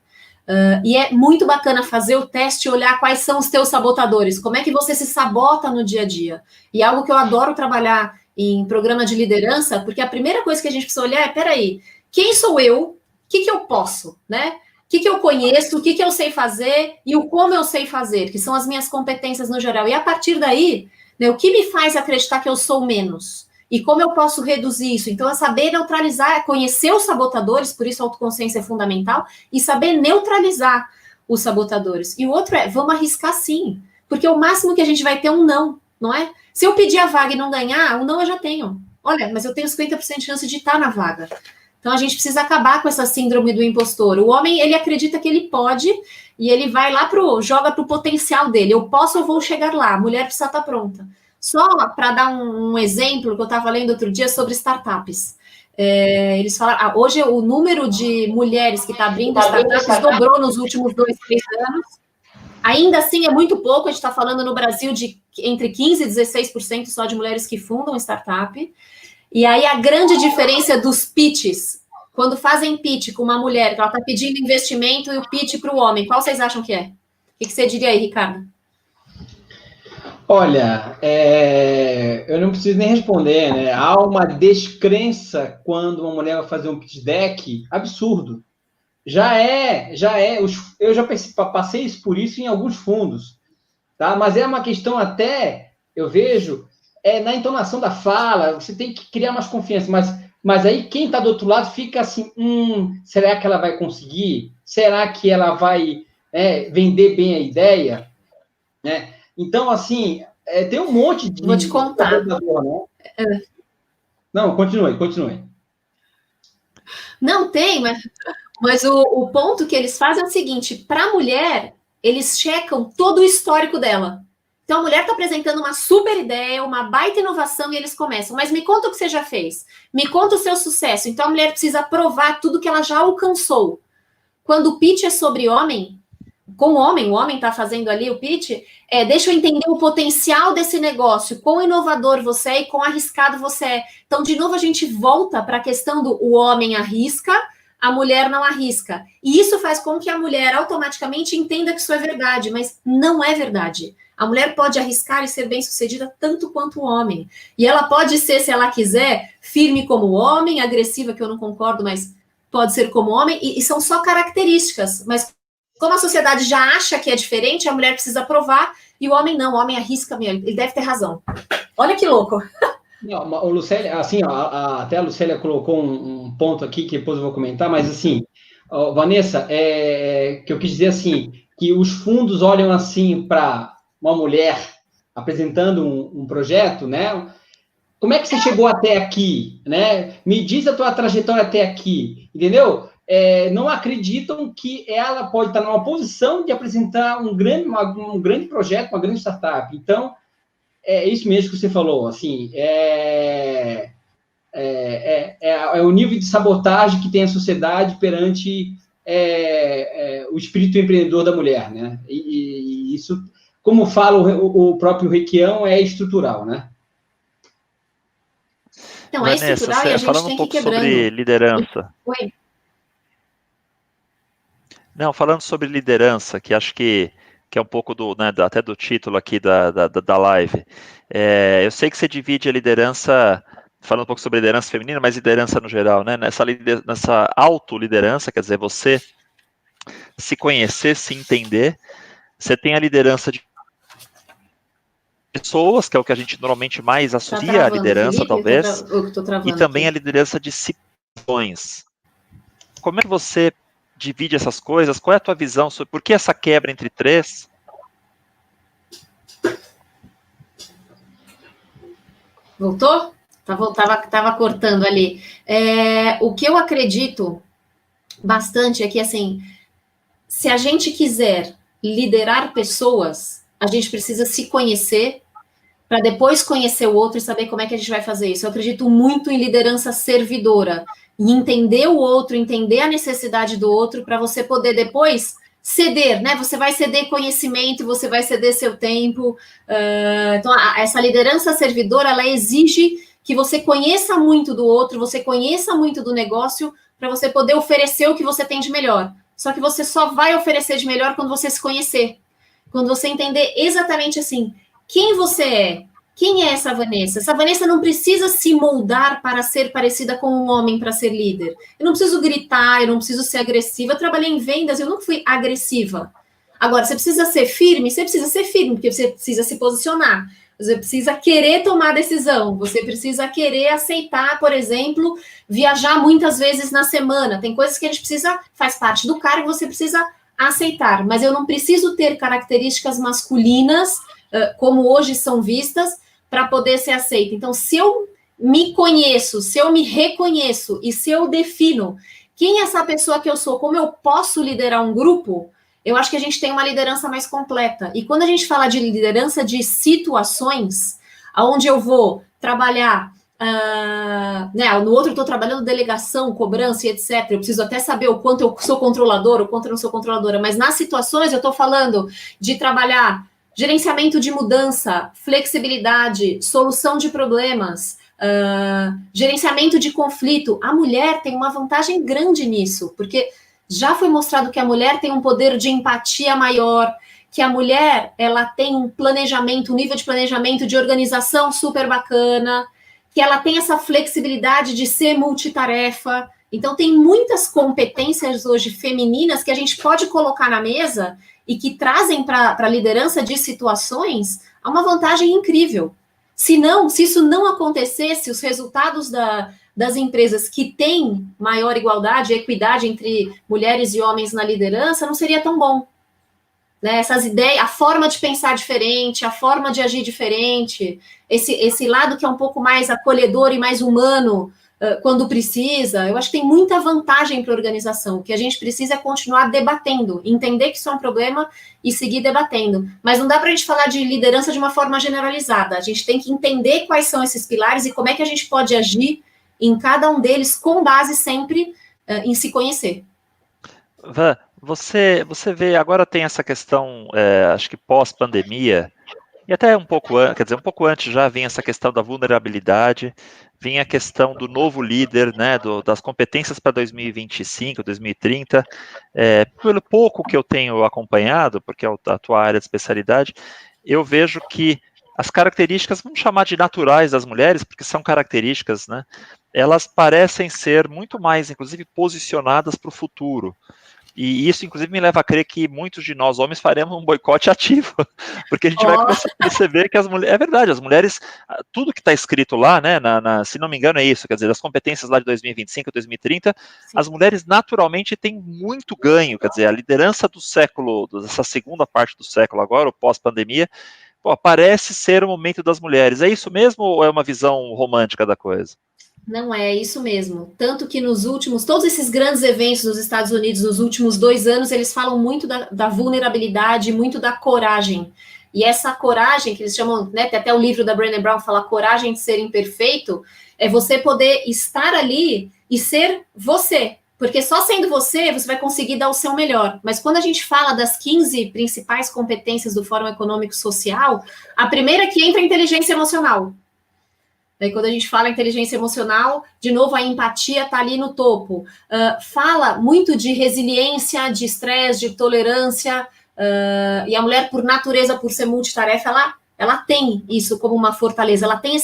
E é muito bacana fazer o teste e olhar quais são os teus sabotadores, como é que você se sabota no dia a dia. E algo que eu adoro trabalhar em programa de liderança, porque a primeira coisa que a gente precisa olhar é, peraí, quem sou eu? O que eu posso, né? O que eu conheço, o que eu sei fazer e o como eu sei fazer, que são as minhas competências no geral. E a partir daí, né, o que me faz acreditar que eu sou menos? E como eu posso reduzir isso? Então, é saber neutralizar, é conhecer os sabotadores, por isso a autoconsciência é fundamental, e saber neutralizar os sabotadores. E o outro é, vamos arriscar sim, porque o máximo que a gente vai ter é um não é? Se eu pedir a vaga e não ganhar, um não eu já tenho. Olha, mas eu tenho 50% de chance de estar na vaga. Então, a gente precisa acabar com essa síndrome do impostor. O homem, ele acredita que ele pode e ele vai lá joga pro potencial dele. Eu posso, eu vou chegar lá. A mulher precisa estar pronta. Só para dar um exemplo que eu estava lendo outro dia sobre startups. Eles falaram, hoje o número de mulheres que está abrindo startups dobrou nos últimos 2, 3 anos. Ainda assim, é muito pouco. A gente está falando no Brasil de entre 15% e 16% só de mulheres que fundam startup. E aí a grande diferença dos pitches, quando fazem pitch com uma mulher, que ela está pedindo investimento e o pitch para o homem, qual vocês acham que é? O que você diria aí, Ricardo? Olha, eu não preciso nem responder, né? Há uma descrença quando uma mulher vai fazer um pitch deck absurdo. Eu já passei por isso em alguns fundos, tá? Mas é uma questão até, eu vejo, na entonação da fala, você tem que criar mais confiança, mas aí quem está do outro lado fica assim, será que ela vai conseguir? Será que ela vai vender bem a ideia? Né? Então, assim, tem um monte de... Vou te contar. Né? Não, continue. Não tem, mas o ponto que eles fazem é o seguinte, para a mulher, eles checam todo o histórico dela. Então, a mulher está apresentando uma super ideia, uma baita inovação, e eles começam, mas me conta o que você já fez, me conta o seu sucesso. Então, a mulher precisa provar tudo que ela já alcançou. Quando o pitch é sobre homem, com o homem está fazendo ali o pitch, deixa eu entender o potencial desse negócio, quão inovador você é e quão arriscado você é. Então, de novo, a gente volta para a questão do o homem arrisca, a mulher não arrisca. E isso faz com que a mulher automaticamente entenda que isso é verdade, mas não é verdade. A mulher pode arriscar e ser bem-sucedida tanto quanto o homem. E ela pode ser, se ela quiser, firme como o homem, agressiva, que eu não concordo, mas pode ser como homem, e são só características. Mas como a sociedade já acha que é diferente, a mulher precisa provar, e o homem não, o homem arrisca mesmo, ele deve ter razão. Olha que louco. Não, o Lucélia, assim, até a Lucélia colocou um ponto aqui que depois eu vou comentar, mas assim, Vanessa, que eu quis dizer assim, que os fundos olham assim para uma mulher apresentando um projeto, né? Como é que você chegou até aqui, né? Me diz a tua trajetória até aqui, entendeu? Não acreditam que ela pode estar numa posição de apresentar um grande projeto, uma grande startup. Então, é isso mesmo que você falou, assim, o nível de sabotagem que tem a sociedade perante o espírito empreendedor da mulher, né? E isso, como fala o próprio Requião, é estrutural, né? Então, Vanessa, é estrutural e a gente falando tem um pouco que ir quebrando. Sobre liderança. Oi. Não, falando sobre liderança, que acho que é um pouco até do título aqui da live. Eu sei que você divide a liderança, falando um pouco sobre liderança feminina, mas liderança no geral, né? Nessa autoliderança, quer dizer, você se conhecer, se entender. Você tem a liderança de pessoas, que é o que a gente normalmente mais associa à liderança, Felipe, talvez, e também aqui. a liderança de situações. Como é que você divide essas coisas? Qual é a tua visão sobre por que essa quebra entre três? Voltou? Tava cortando ali. O que eu acredito bastante é que, assim, se a gente quiser liderar pessoas, a gente precisa se conhecer para depois conhecer o outro e saber como é que a gente vai fazer isso. Eu acredito muito em liderança servidora, em entender o outro, entender a necessidade do outro, para você poder depois ceder, né? Você vai ceder conhecimento, você vai ceder seu tempo. Então, essa liderança servidora, ela exige que você conheça muito do outro, você conheça muito do negócio, para você poder oferecer o que você tem de melhor. Só que você só vai oferecer de melhor quando você se conhecer. Quando você entender exatamente assim, quem você é? Quem é essa Vanessa? Essa Vanessa não precisa se moldar para ser parecida com um homem para ser líder. Eu não preciso gritar, eu não preciso ser agressiva. Eu trabalhei em vendas, eu nunca fui agressiva. Agora, você precisa ser firme? Você precisa ser firme, porque você precisa se posicionar. Você precisa querer tomar decisão. Você precisa querer aceitar, por exemplo, viajar muitas vezes na semana. Tem coisas que a gente precisa, faz parte do cargo, você precisa aceitar. Mas eu não preciso ter características masculinas, como hoje são vistas, para poder ser aceita. Então, se eu me conheço, se eu me reconheço e se eu defino quem é essa pessoa que eu sou, como eu posso liderar um grupo, eu acho que a gente tem uma liderança mais completa. E quando a gente fala de liderança de situações, onde eu vou trabalhar, no outro eu estou trabalhando delegação, cobrança e etc. Eu preciso até saber o quanto eu sou controladora, o quanto eu não sou controladora. Mas nas situações eu estou falando de trabalhar gerenciamento de mudança, flexibilidade, solução de problemas, gerenciamento de conflito. A mulher tem uma vantagem grande nisso, porque já foi mostrado que a mulher tem um poder de empatia maior, que a mulher ela tem um planejamento, um nível de planejamento de organização super bacana, que ela tem essa flexibilidade de ser multitarefa. Então, tem muitas competências hoje femininas que a gente pode colocar na mesa e que trazem para a liderança de situações uma vantagem incrível. Se isso não acontecesse, os resultados das empresas que têm maior igualdade e equidade entre mulheres e homens na liderança não seria tão bom. Né? Essas ideias, a forma de pensar diferente, a forma de agir diferente, esse lado que é um pouco mais acolhedor e mais humano quando precisa, eu acho que tem muita vantagem para a organização. O que a gente precisa é continuar debatendo, entender que isso é um problema e seguir debatendo. Mas não dá para a gente falar de liderança de uma forma generalizada. A gente tem que entender quais são esses pilares e como é que a gente pode agir em cada um deles, com base sempre em se conhecer. Van, você vê, agora tem essa questão, acho que pós-pandemia, e até um pouco antes já vinha essa questão da vulnerabilidade, vinha a questão do novo líder, né, das competências para 2025, 2030, pelo pouco que eu tenho acompanhado, porque é a tua área de especialidade, eu vejo que as características, vamos chamar de naturais das mulheres, porque são características, né, elas parecem ser muito mais, inclusive, posicionadas para o futuro. E isso, inclusive, me leva a crer que muitos de nós, homens, faremos um boicote ativo, porque a gente vai começar a perceber que as mulheres... É verdade, as mulheres, tudo que está escrito lá, né, se não me engano é isso, quer dizer, as competências lá de 2025, 2030, sim, as mulheres naturalmente têm muito ganho, quer dizer, a liderança do século, dessa segunda parte do século agora, o pós-pandemia, parece ser o momento das mulheres. É isso mesmo ou é uma visão romântica da coisa? Não é isso mesmo. Tanto que todos esses grandes eventos nos Estados Unidos, nos últimos 2 anos, eles falam muito da vulnerabilidade, muito da coragem. E essa coragem, que eles chamam, né, tem até o livro da Brené Brown, fala coragem de ser imperfeito, é você poder estar ali e ser você. Porque só sendo você vai conseguir dar o seu melhor. Mas quando a gente fala das 15 principais competências do Fórum Econômico Social, a primeira que entra é a inteligência emocional. Daí, quando a gente fala inteligência emocional, de novo, a empatia está ali no topo. Fala muito de resiliência, de estresse, de tolerância, e a mulher, por natureza, por ser multitarefa, ela tem isso como uma fortaleza, ela tem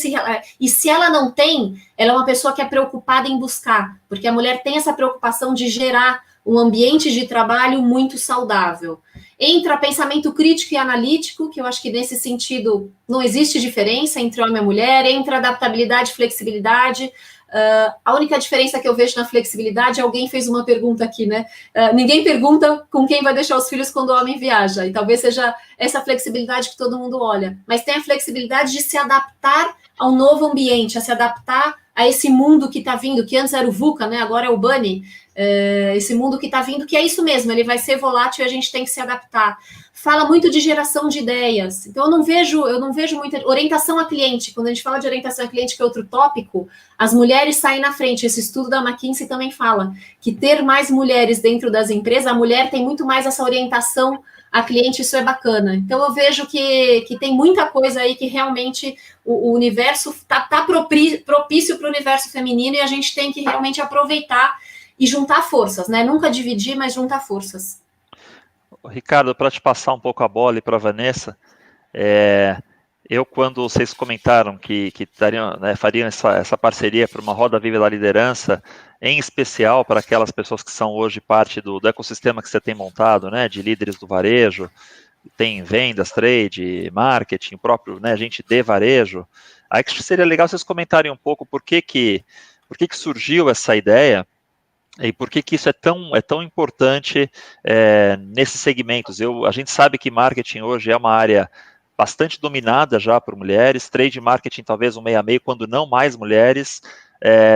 e se ela não tem, ela é uma pessoa que é preocupada em buscar, porque a mulher tem essa preocupação de gerar um ambiente de trabalho muito saudável. Entra pensamento crítico e analítico, que eu acho que nesse sentido não existe diferença entre homem e mulher, entra adaptabilidade e flexibilidade. A única diferença que eu vejo na flexibilidade, alguém fez uma pergunta aqui, né? Ninguém pergunta com quem vai deixar os filhos quando o homem viaja, e talvez seja essa flexibilidade que todo mundo olha. Mas tem a flexibilidade de se adaptar ao novo ambiente, a se adaptar a esse mundo que está vindo, que antes era o VUCA, né? Agora é o Bunny. Esse mundo que está vindo, que é isso mesmo, ele vai ser volátil e a gente tem que se adaptar. Fala muito de geração de ideias. Então, eu não vejo muita orientação a cliente. Quando a gente fala de orientação a cliente, que é outro tópico, as mulheres saem na frente. Esse estudo da McKinsey também fala que ter mais mulheres dentro das empresas, a mulher tem muito mais essa orientação a cliente, isso é bacana. Então, eu vejo que tem muita coisa aí que realmente o universo está propício para o universo feminino e a gente tem que realmente aproveitar e juntar forças, né? Nunca dividir, mas juntar forças. Ricardo, para te passar um pouco a bola e para a Vanessa, quando vocês comentaram que fariam essa parceria para uma Roda Viva da Liderança, em especial para aquelas pessoas que são hoje parte do ecossistema que você tem montado, né, de líderes do varejo, tem vendas, trade, marketing, próprio, né, gente de varejo, aí que seria legal vocês comentarem um pouco por que surgiu essa ideia, e por que isso é tão importante nesses segmentos. A gente sabe que marketing hoje é uma área bastante dominada já por mulheres, trade marketing talvez um meio a meio, quando não mais mulheres,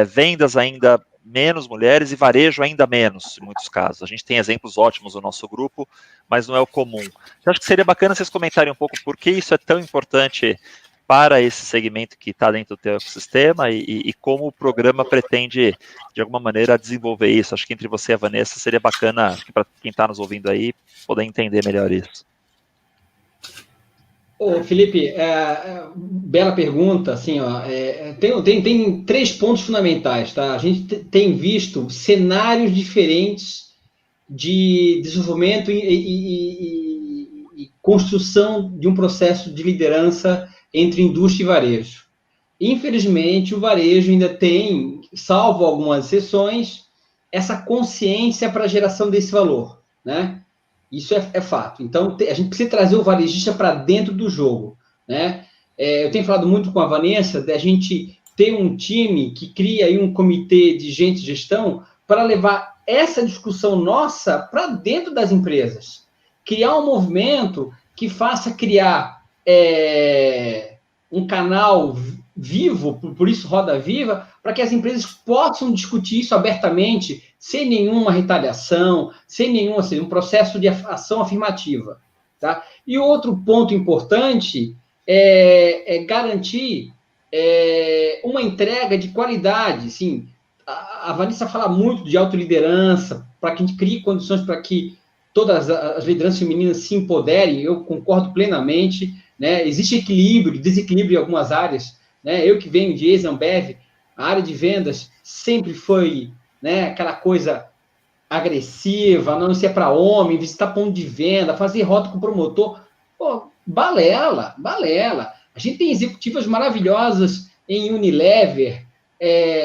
vendas ainda menos mulheres e varejo ainda menos, em muitos casos. A gente tem exemplos ótimos no nosso grupo, mas não é o comum. Eu acho que seria bacana vocês comentarem um pouco por que isso é tão importante para esse segmento que está dentro do teu ecossistema e como o programa pretende, de alguma maneira, desenvolver isso. Acho que entre você e a Vanessa seria bacana, para quem está nos ouvindo aí, poder entender melhor isso. Ô, Felipe, bela pergunta, assim, ó, tem 3 pontos fundamentais, tá? A gente tem visto cenários diferentes de desenvolvimento e construção de um processo de liderança entre indústria e varejo. Infelizmente, o varejo ainda tem, salvo algumas exceções, essa consciência para a geração desse valor, né? Isso é fato. Então, a gente precisa trazer o varejista para dentro do jogo, né? Eu tenho falado muito com a Vanessa da gente ter um time que cria aí um comitê de gente de gestão para levar essa discussão nossa para dentro das empresas. Criar um movimento que faça criar um canal vivo, por isso Roda Viva, para que as empresas possam discutir isso abertamente, sem nenhuma retaliação, sem nenhum assim, um processo de ação afirmativa. Tá? E outro ponto importante é garantir uma entrega de qualidade. Assim, a Vanessa fala muito de autoliderança, para que a gente crie condições para que todas as lideranças femininas se empoderem, eu concordo plenamente, né? Existe equilíbrio, desequilíbrio em algumas áreas, né? Eu que venho de ex-Ambev, a área de vendas sempre foi, né, aquela coisa agressiva, não ser para homem, visitar ponto de venda, fazer rota com o promotor, pô, balela. A gente tem executivas maravilhosas em Unilever,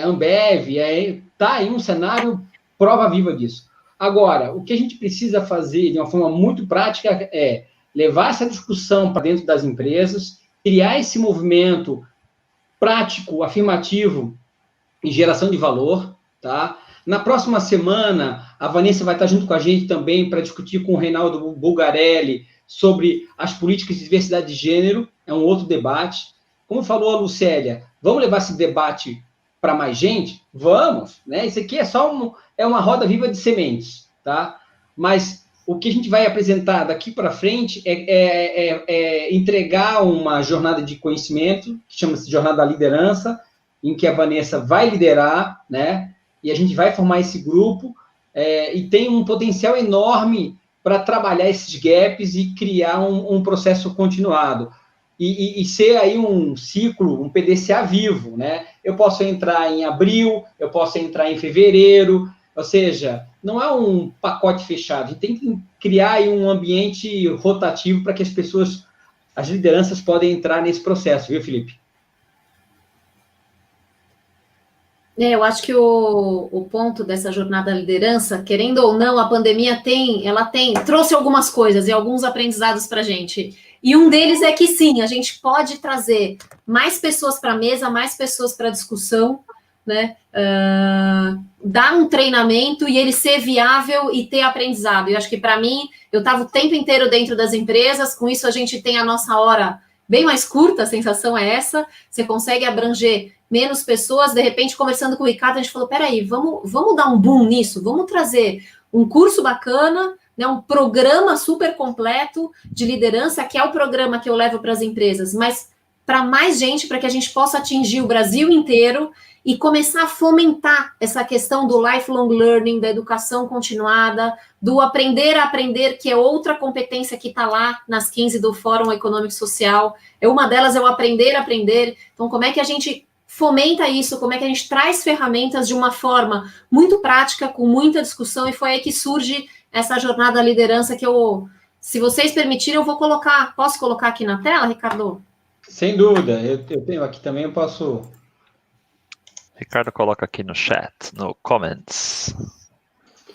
Ambev, tá aí um cenário prova viva disso. Agora, o que a gente precisa fazer de uma forma muito prática é levar essa discussão para dentro das empresas, criar esse movimento prático, afirmativo e geração de valor, tá? Na próxima semana, a Vanessa vai estar junto com a gente também para discutir com o Reinaldo Bulgarelli sobre as políticas de diversidade de gênero, é um outro debate. Como falou a Lucélia, vamos levar esse debate para mais gente? Vamos, né? Isso aqui é só uma roda viva de sementes, tá? Mas o que a gente vai apresentar daqui para frente é entregar uma jornada de conhecimento, que chama-se Jornada da Liderança, em que a Vanessa vai liderar, né? E a gente vai formar esse grupo, e tem um potencial enorme para trabalhar esses gaps e criar um processo continuado. E ser aí um ciclo, um PDCA vivo, né? Eu posso entrar em abril, eu posso entrar em fevereiro, ou seja, não é um pacote fechado, a gente tem que criar aí um ambiente rotativo para que as pessoas, as lideranças podem entrar nesse processo, viu, Felipe? Eu acho que o ponto dessa jornada da liderança, querendo ou não, a pandemia trouxe algumas coisas e alguns aprendizados para a gente. E um deles é que sim, a gente pode trazer mais pessoas para a mesa, mais pessoas para a discussão, né? Dar um treinamento e ele ser viável e ter aprendizado. Eu acho que para mim, eu estava o tempo inteiro dentro das empresas, com isso a gente tem a nossa hora bem mais curta, a sensação é essa, você consegue abranger menos pessoas, de repente, conversando com o Ricardo, a gente falou, peraí, vamos dar um boom nisso, vamos trazer um curso bacana, né, um programa super completo de liderança, que é o programa que eu levo para as empresas, mas para mais gente, para que a gente possa atingir o Brasil inteiro e começar a fomentar essa questão do lifelong learning, da educação continuada, do aprender a aprender, que é outra competência que está lá nas 15 do Fórum Econômico e Social. Uma delas é o aprender a aprender. Então, como é que a gente fomenta isso, como é que a gente traz ferramentas de uma forma muito prática, com muita discussão, e foi aí que surge essa jornada da liderança que se vocês permitirem, eu vou colocar, posso colocar aqui na tela, Ricardo? Sem dúvida, eu tenho aqui também, eu posso... Ricardo coloca aqui no chat, no comments.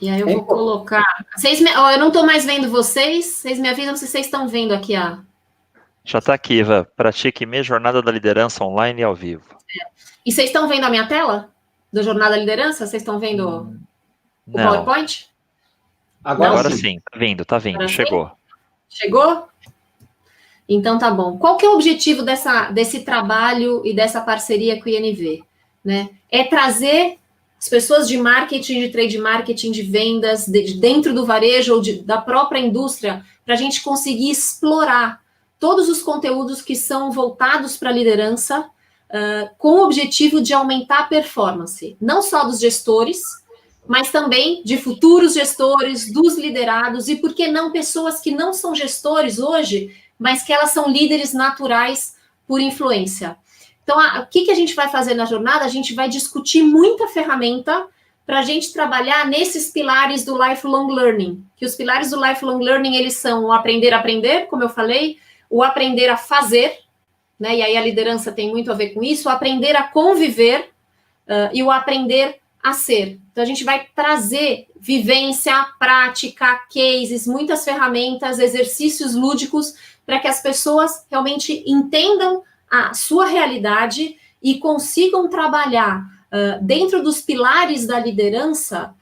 E aí eu vou colocar... eu não estou mais vendo vocês me avisam se vocês estão vendo aqui a... Já está aqui, Iva. Pratique minha jornada da liderança online e ao vivo. E vocês estão vendo a minha tela? Da jornada da liderança? Vocês estão vendo o PowerPoint? Agora sim, tá vindo, agora chegou. Sim? Chegou? Então tá bom. Qual que é o objetivo desse trabalho e dessa parceria com o INV? Né? É trazer as pessoas de marketing, de trade marketing, de vendas, dentro do varejo ou da própria indústria, para a gente conseguir explorar todos os conteúdos que são voltados para a liderança, com o objetivo de aumentar a performance, não só dos gestores, mas também de futuros gestores, dos liderados, e por que não pessoas que não são gestores hoje, mas que elas são líderes naturais por influência. Então, o que a gente vai fazer na jornada? A gente vai discutir muita ferramenta para a gente trabalhar nesses pilares do lifelong learning, que os pilares do lifelong learning, eles são o aprender a aprender, como eu falei, o aprender a fazer, né? E aí a liderança tem muito a ver com isso, o aprender a conviver e o aprender a ser. Então, a gente vai trazer vivência, prática, cases, muitas ferramentas, exercícios lúdicos, para que as pessoas realmente entendam a sua realidade e consigam trabalhar dentro dos pilares da liderança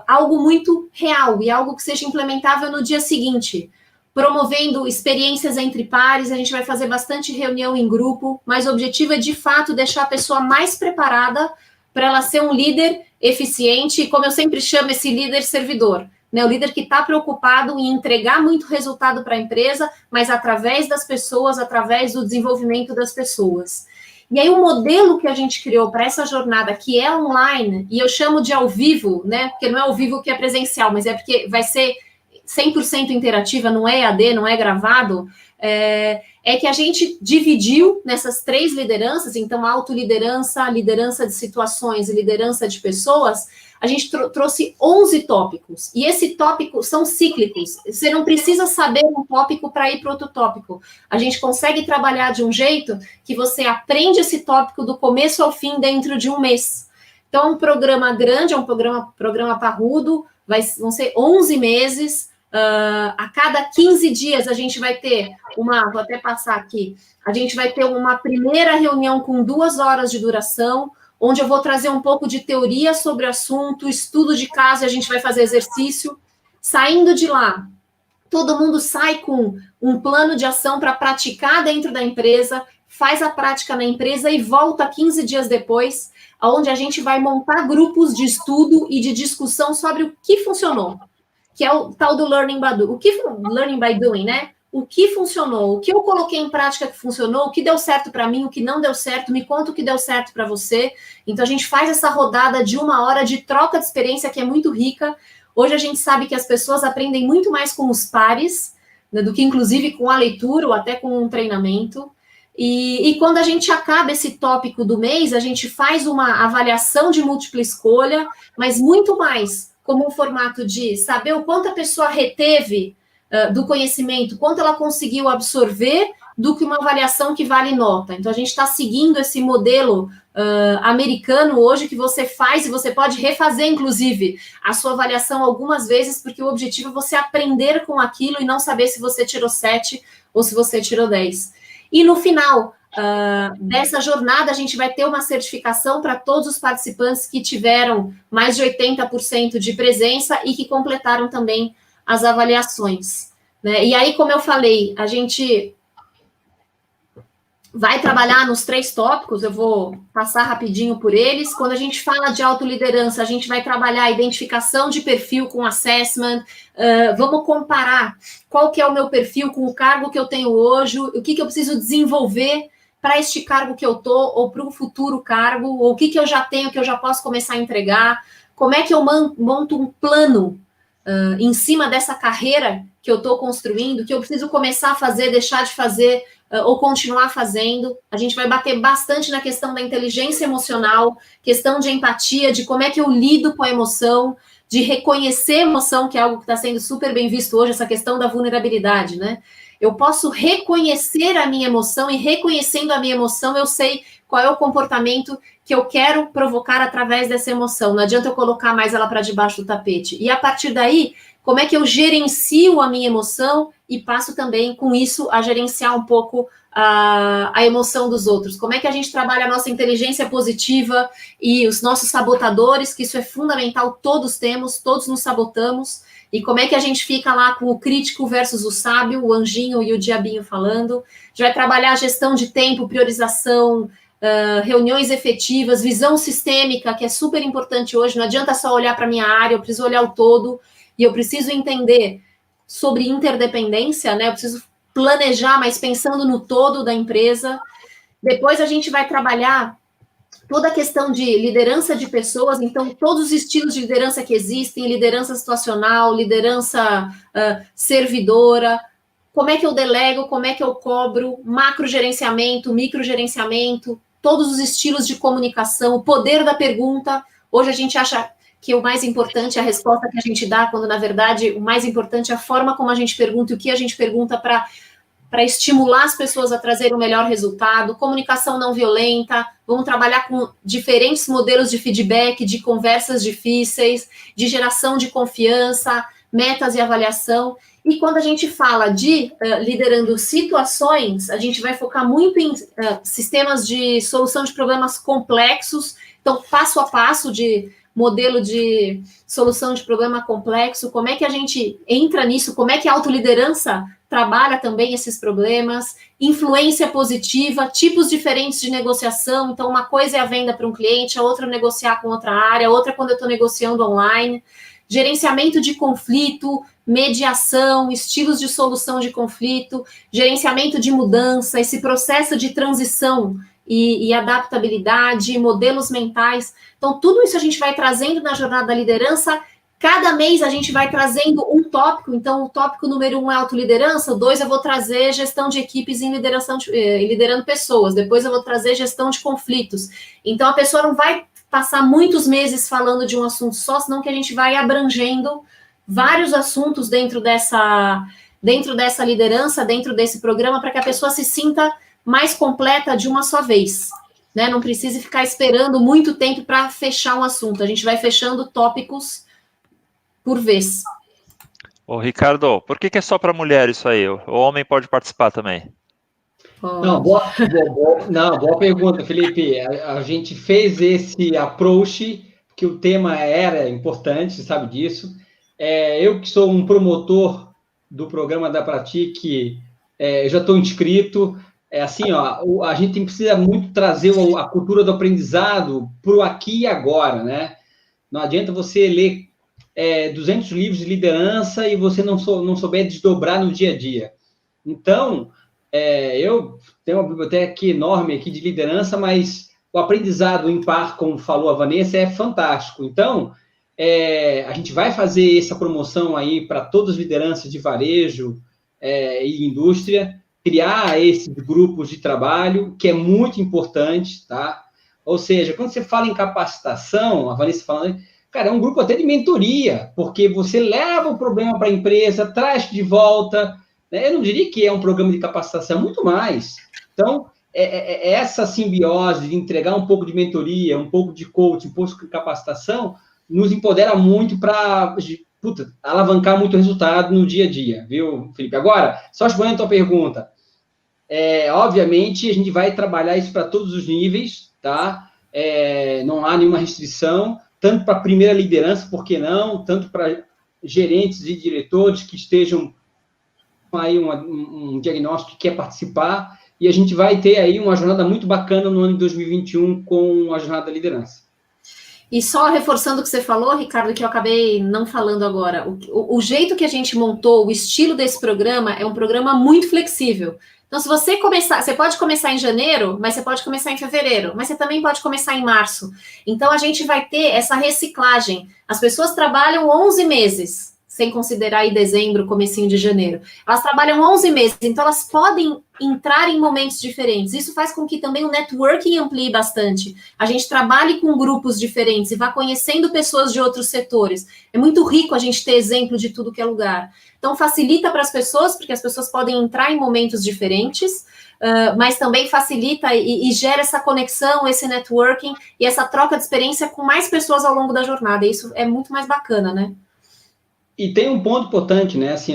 algo muito real e algo que seja implementável no dia seguinte. Promovendo experiências entre pares, a gente vai fazer bastante reunião em grupo, mas o objetivo é, de fato, deixar a pessoa mais preparada para ela ser um líder eficiente, e como eu sempre chamo esse líder servidor, né? O líder que está preocupado em entregar muito resultado para a empresa, mas através das pessoas, através do desenvolvimento das pessoas. E aí o modelo que a gente criou para essa jornada, que é online, e eu chamo de ao vivo, né? Porque não é ao vivo que é presencial, mas é porque vai ser 100% interativa, não é EAD, não é gravado, é que a gente dividiu nessas 3 lideranças, então autoliderança, liderança de situações e liderança de pessoas, a gente trouxe 11 tópicos, e esse tópico são cíclicos, você não precisa saber um tópico para ir para outro tópico, a gente consegue trabalhar de um jeito que você aprende esse tópico do começo ao fim dentro de um mês. Então, é um programa grande, é um programa parrudo, vão ser 11 meses, a cada 15 dias a gente vai ter vou até passar aqui, a gente vai ter uma primeira reunião com 2 horas de duração, onde eu vou trazer um pouco de teoria sobre o assunto, estudo de caso, e a gente vai fazer exercício. Saindo de lá, todo mundo sai com um plano de ação para praticar dentro da empresa, faz a prática na empresa e volta 15 dias depois, onde a gente vai montar grupos de estudo e de discussão sobre o que funcionou, que é o tal do learning by doing, né? O que funcionou, o que eu coloquei em prática que funcionou, o que deu certo para mim, o que não deu certo, me conta o que deu certo para você. Então, a gente faz essa rodada de 1 hora de troca de experiência que é muito rica. Hoje a gente sabe que as pessoas aprendem muito mais com os pares, né, do que inclusive com a leitura ou até com um treinamento. E quando a gente acaba esse tópico do mês, a gente faz uma avaliação de múltipla escolha, mas muito mais como um formato de saber o quanto a pessoa reteve do conhecimento, quanto ela conseguiu absorver, do que uma avaliação que vale nota. Então, a gente está seguindo esse modelo americano hoje, que você faz e você pode refazer, inclusive, a sua avaliação algumas vezes, porque o objetivo é você aprender com aquilo e não saber se você tirou 7 ou se você tirou 10. E no final dessa jornada, a gente vai ter uma certificação para todos os participantes que tiveram mais de 80% de presença e que completaram também as avaliações, né? E aí, como eu falei, a gente vai trabalhar nos 3 tópicos, eu vou passar rapidinho por eles. Quando a gente fala de autoliderança, a gente vai trabalhar a identificação de perfil com assessment, vamos comparar qual que é o meu perfil com o cargo que eu tenho hoje, o que eu preciso desenvolver para este cargo que eu estou, ou para um futuro cargo, ou o que eu já tenho, que eu já posso começar a entregar, como é que eu monto um plano em cima dessa carreira que eu estou construindo, que eu preciso começar a fazer, deixar de fazer, ou continuar fazendo. A gente vai bater bastante na questão da inteligência emocional, questão de empatia, de como é que eu lido com a emoção, de reconhecer a emoção, que é algo que está sendo super bem visto hoje, essa questão da vulnerabilidade, né? Eu posso reconhecer a minha emoção, e reconhecendo a minha emoção, eu sei qual é o comportamento que eu quero provocar através dessa emoção. Não adianta eu colocar mais ela para debaixo do tapete. E a partir daí, como é que eu gerencio a minha emoção e passo também, com isso, a gerenciar um pouco a emoção dos outros? Como é que a gente trabalha a nossa inteligência positiva e os nossos sabotadores, que isso é fundamental, todos temos, todos nos sabotamos. E como é que a gente fica lá com o crítico versus o sábio, o anjinho e o diabinho falando? A gente vai trabalhar a gestão de tempo, priorização, reuniões efetivas, visão sistêmica, que é super importante hoje. Não adianta só olhar para a minha área, eu preciso olhar o todo, e eu preciso entender sobre interdependência, né? Eu preciso planejar, mas pensando no todo da empresa. Depois a gente vai trabalhar toda a questão de liderança de pessoas, então todos os estilos de liderança que existem, liderança situacional, liderança servidora, como é que eu delego, como é que eu cobro, macrogerenciamento, microgerenciamento, todos os estilos de comunicação, o poder da pergunta. Hoje a gente acha que o mais importante é a resposta que a gente dá, quando na verdade o mais importante é a forma como a gente pergunta e o que a gente pergunta para para estimular as pessoas a trazerem o melhor resultado, comunicação não violenta, vamos trabalhar com diferentes modelos de feedback, de conversas difíceis, de geração de confiança, metas e avaliação. E quando a gente fala de liderando situações, a gente vai focar muito em sistemas de solução de problemas complexos, então passo a passo de modelo de solução de problema complexo, como é que a gente entra nisso, como é que a autoliderança trabalha também esses problemas, influência positiva, tipos diferentes de negociação, então uma coisa é a venda para um cliente, a outra é negociar com outra área, a outra é quando eu estou negociando online, gerenciamento de conflito, mediação, estilos de solução de conflito, gerenciamento de mudança, esse processo de transição e adaptabilidade, modelos mentais. Então, tudo isso a gente vai trazendo na jornada da liderança. Cada mês a gente vai trazendo um tópico. Então, o tópico número 1 é autoliderança, o 2 eu vou trazer gestão de equipes em liderando pessoas, depois eu vou trazer gestão de conflitos. Então, a pessoa não vai passar muitos meses falando de um assunto só, senão que a gente vai abrangendo vários assuntos dentro dessa liderança, dentro desse programa, para que a pessoa se sinta mais completa de uma só vez, né? Não precise ficar esperando muito tempo para fechar um assunto. A gente vai fechando tópicos por vez. Ô, Ricardo, por que é só para mulher isso aí? O homem pode participar também? Não, boa pergunta, Felipe. A gente fez esse approach, que o tema era importante, sabe disso. Eu que sou um promotor do programa da Pratique, eu já estou inscrito. A gente precisa muito trazer a cultura do aprendizado para o aqui e agora, né? Não adianta você ler 200 livros de liderança e você não souber desdobrar no dia a dia. Então, eu tenho uma biblioteca aqui enorme aqui de liderança, mas o aprendizado em par, como falou a Vanessa, é fantástico. Então, a gente vai fazer essa promoção aí para todas as lideranças de varejo e indústria, criar esses grupos de trabalho, que é muito importante, tá? Ou seja, quando você fala em capacitação, a Vanessa falando, cara, é um grupo até de mentoria, porque você leva o problema para a empresa, traz de volta, né? Eu não diria que é um programa de capacitação, é muito mais. Então, essa simbiose de entregar um pouco de mentoria, um pouco de coaching, um pouco de capacitação, nos empodera muito para alavancar muito o resultado no dia a dia, viu, Felipe? Agora, só respondendo a tua pergunta, obviamente, a gente vai trabalhar isso para todos os níveis, tá? Não há nenhuma restrição, tanto para a primeira liderança, por que não? Tanto para gerentes e diretores que estejam aí um diagnóstico que quer participar, e a gente vai ter aí uma jornada muito bacana no ano de 2021 com a jornada da liderança. E só reforçando o que você falou, Ricardo, que eu acabei não falando agora, o jeito que a gente montou, o estilo desse programa é um programa muito flexível. Então, se você começar, você pode começar em janeiro, mas você pode começar em fevereiro, mas você também pode começar em março. Então, a gente vai ter essa reciclagem. As pessoas trabalham 11 meses, sem considerar aí dezembro, comecinho de janeiro. Elas trabalham 11 meses, então elas podem entrar em momentos diferentes. Isso faz com que também o networking amplie bastante. A gente trabalhe com grupos diferentes e vá conhecendo pessoas de outros setores. É muito rico a gente ter exemplo de tudo que é lugar. Então, facilita para as pessoas, porque as pessoas podem entrar em momentos diferentes, mas também facilita e gera essa conexão, esse networking e essa troca de experiência com mais pessoas ao longo da jornada. E isso é muito mais bacana, né? E tem um ponto importante, né? Assim,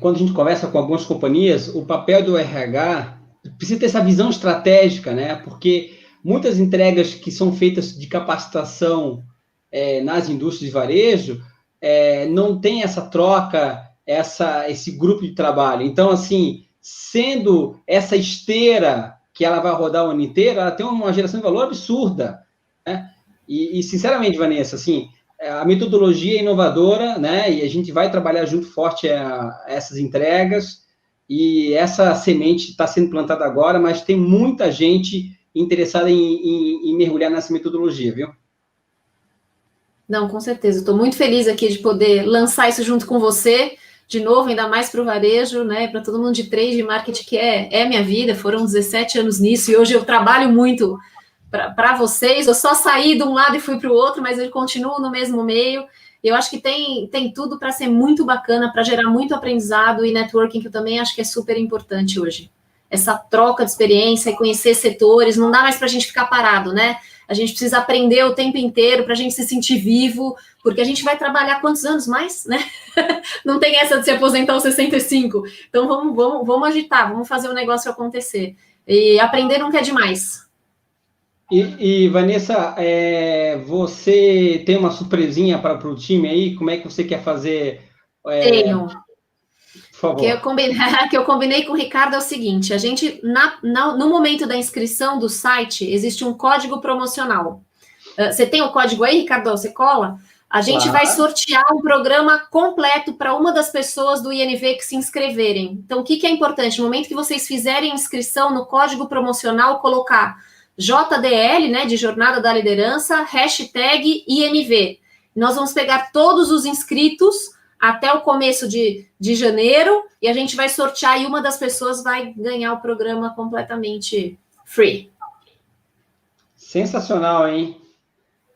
quando a gente conversa com algumas companhias, o papel do RH precisa ter essa visão estratégica, né? Porque muitas entregas que são feitas de capacitação nas indústrias de varejo não tem essa troca, esse grupo de trabalho. Então, assim, sendo essa esteira que ela vai rodar o ano inteiro, ela tem uma geração de valor absurda, né? E sinceramente, Vanessa, assim, a metodologia é inovadora, né? E a gente vai trabalhar junto forte a essas entregas, e essa semente está sendo plantada agora, mas tem muita gente interessada em mergulhar nessa metodologia, viu? Não, com certeza. Estou muito feliz aqui de poder lançar isso junto com você, de novo, ainda mais para o varejo, né? Para todo mundo de trade e marketing, que é minha vida, foram 17 anos nisso, e hoje eu trabalho muito para vocês. Eu só saí de um lado e fui para o outro, mas eu continuo no mesmo meio. Eu acho que tem tudo para ser muito bacana, para gerar muito aprendizado e networking, que eu também acho que é super importante hoje. Essa troca de experiência e conhecer setores, não dá mais para a gente ficar parado, né? A gente precisa aprender o tempo inteiro para a gente se sentir vivo, porque a gente vai trabalhar quantos anos mais, né? Não tem essa de se aposentar aos 65. Então vamos agitar, vamos fazer o negócio acontecer. E aprender nunca é demais. E Vanessa, você tem uma surpresinha para o time aí? Como é que você quer fazer? Tenho. Por favor. Que eu combinei com o Ricardo é o seguinte: a gente, no momento da inscrição do site, existe um código promocional. Você tem o código aí, Ricardo? Você cola? A gente vai sortear um programa completo para uma das pessoas do INV que se inscreverem. Então, o que é importante? No momento que vocês fizerem inscrição, no código promocional, colocar JDL, né, de Jornada da Liderança, hashtag INV. Nós vamos pegar todos os inscritos até o começo de janeiro, e a gente vai sortear, e uma das pessoas vai ganhar o programa completamente free. Sensacional, hein?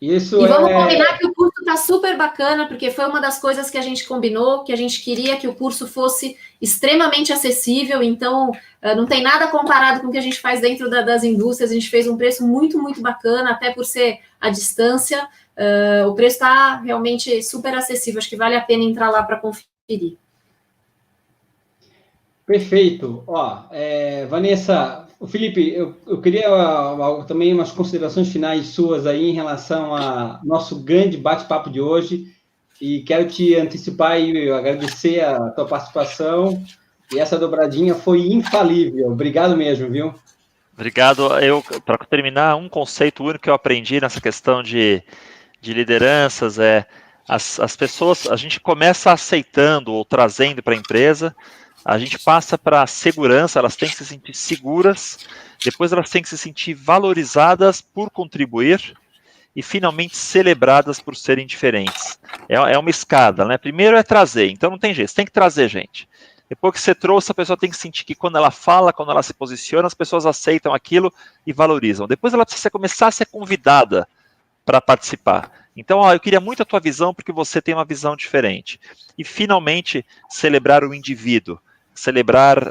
Isso e vamos combinar que o curso está super bacana, porque foi uma das coisas que a gente combinou, que a gente queria que o curso fosse extremamente acessível, então não tem nada comparado com o que a gente faz dentro das indústrias, a gente fez um preço muito, muito bacana, até por ser à distância. O preço está realmente super acessível, acho que vale a pena entrar lá para conferir. Perfeito. Vanessa, Felipe, eu queria também umas considerações finais suas aí em relação ao nosso grande bate-papo de hoje, e quero te antecipar e agradecer a tua participação, e essa dobradinha foi infalível. Obrigado mesmo, viu? Obrigado. Para terminar, um conceito único que eu aprendi nessa questão de lideranças as pessoas, a gente começa aceitando ou trazendo para a empresa, a gente passa para a segurança, elas têm que se sentir seguras, depois elas têm que se sentir valorizadas por contribuir e finalmente celebradas por serem diferentes. É uma escada, né? Primeiro é trazer, então não tem jeito, você tem que trazer gente. Depois que você trouxe, a pessoa tem que sentir que quando ela fala, quando ela se posiciona, as pessoas aceitam aquilo e valorizam. Depois ela precisa começar a ser convidada para participar. Então, eu queria muito a tua visão, porque você tem uma visão diferente. E, finalmente, celebrar o indivíduo, celebrar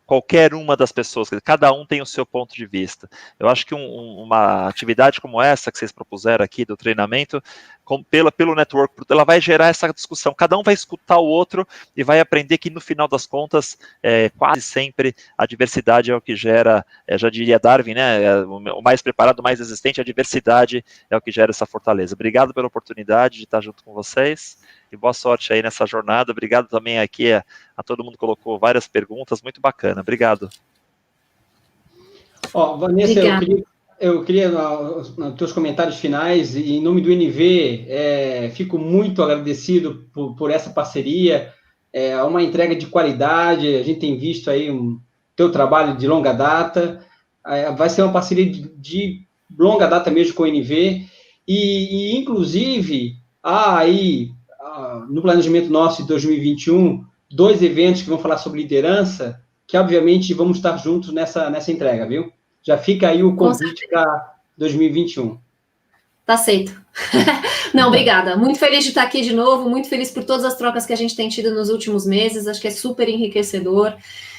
qualquer uma das pessoas, cada um tem o seu ponto de vista. Eu acho que uma atividade como essa que vocês propuseram aqui do treinamento, pelo network, ela vai gerar essa discussão, cada um vai escutar o outro e vai aprender que no final das contas, quase sempre a diversidade é o que gera, já diria Darwin, né, o mais preparado, o mais resistente, a diversidade é o que gera essa fortaleza. Obrigado pela oportunidade de estar junto com vocês e boa sorte aí nessa jornada. Obrigado também aqui a todo mundo que colocou várias perguntas, muito bacana. Obrigado. Vanessa, eu queria nos teus comentários finais, e em nome do NV, fico muito agradecido por essa parceria, uma entrega de qualidade, a gente tem visto aí teu trabalho de longa data, vai ser uma parceria de longa data mesmo com o NV, e inclusive, há aí, no planejamento nosso de 2021, 2 eventos que vão falar sobre liderança, que obviamente vamos estar juntos nessa entrega, viu? Já fica aí o convite para 2021. Tá aceito. Não, obrigada. Muito feliz de estar aqui de novo, muito feliz por todas as trocas que a gente tem tido nos últimos meses, acho que é super enriquecedor.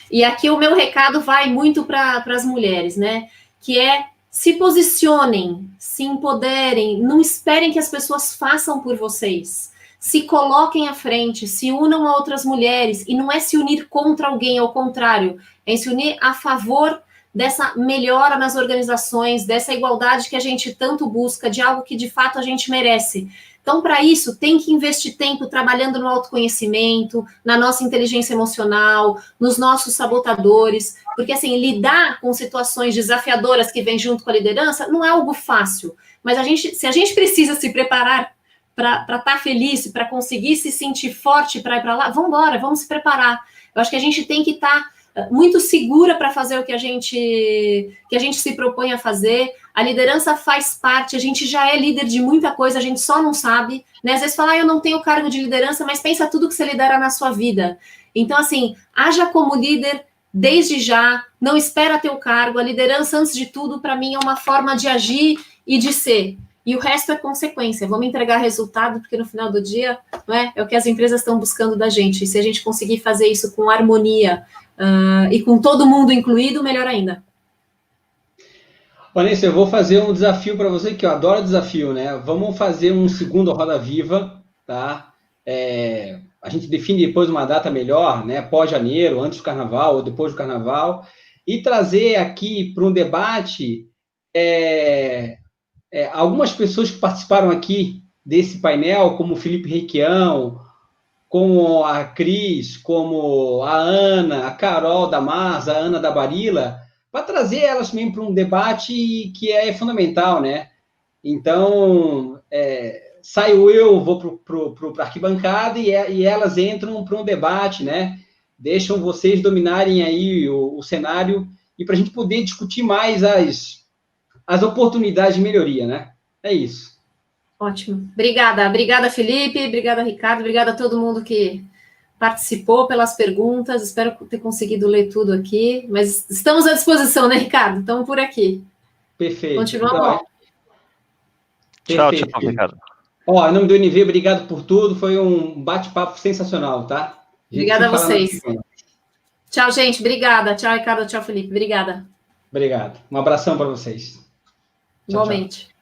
E aqui o meu recado vai muito para as mulheres, né? Que é: se posicionem, se empoderem, não esperem que as pessoas façam por vocês. Se coloquem à frente, se unam a outras mulheres, e não é se unir contra alguém, ao contrário, é se unir a favor dessa melhora nas organizações, dessa igualdade que a gente tanto busca, de algo que de fato a gente merece. Então, para isso, tem que investir tempo trabalhando no autoconhecimento, na nossa inteligência emocional, nos nossos sabotadores, porque, assim, lidar com situações desafiadoras que vêm junto com a liderança não é algo fácil, mas se a gente precisa se preparar para estar feliz, para conseguir se sentir forte para ir para lá, vamos embora, vamos se preparar. Eu acho que a gente tem que estar muito segura para fazer o que a gente se propõe a fazer. A liderança faz parte, a gente já é líder de muita coisa, a gente só não sabe, né? Às vezes fala, eu não tenho cargo de liderança, mas pensa tudo que você lidera na sua vida. Então, assim, haja como líder desde já, não espera ter o cargo. A liderança, antes de tudo, para mim, é uma forma de agir e de ser. e o resto é consequência. Vamos entregar resultado, porque no final do dia, não é? É o que as empresas estão buscando da gente. E se a gente conseguir fazer isso com harmonia e com todo mundo incluído, melhor ainda. Vanessa, eu vou fazer um desafio para você, que eu adoro desafio, né? Vamos fazer um segundo Roda Viva, tá? A gente define depois uma data melhor, né? Pós-janeiro, antes do carnaval ou depois do carnaval, e trazer aqui para um debate algumas pessoas que participaram aqui desse painel, como o Felipe Requião, como a Cris, como a Ana, a Carol da Mars, a Ana da Barila, para trazer elas mesmo para um debate que é fundamental, né? Então, saio eu, vou para a arquibancada e elas entram para um debate, né? Deixam vocês dominarem aí o cenário e para a gente poder discutir mais as oportunidades de melhoria, né? É isso. Ótimo. Obrigada, Felipe. Obrigada, Ricardo. Obrigada a todo mundo que participou pelas perguntas. Espero ter conseguido ler tudo aqui. Mas estamos à disposição, né, Ricardo? Estamos por aqui. Perfeito. Continuamos. Tchau, Ricardo. Em nome do NV, obrigado por tudo. Foi um bate-papo sensacional, tá? Obrigada a vocês. Tchau, gente. Obrigada. Tchau, Ricardo. Tchau, Felipe. Obrigada. Obrigado. Um abração para vocês. Igualmente.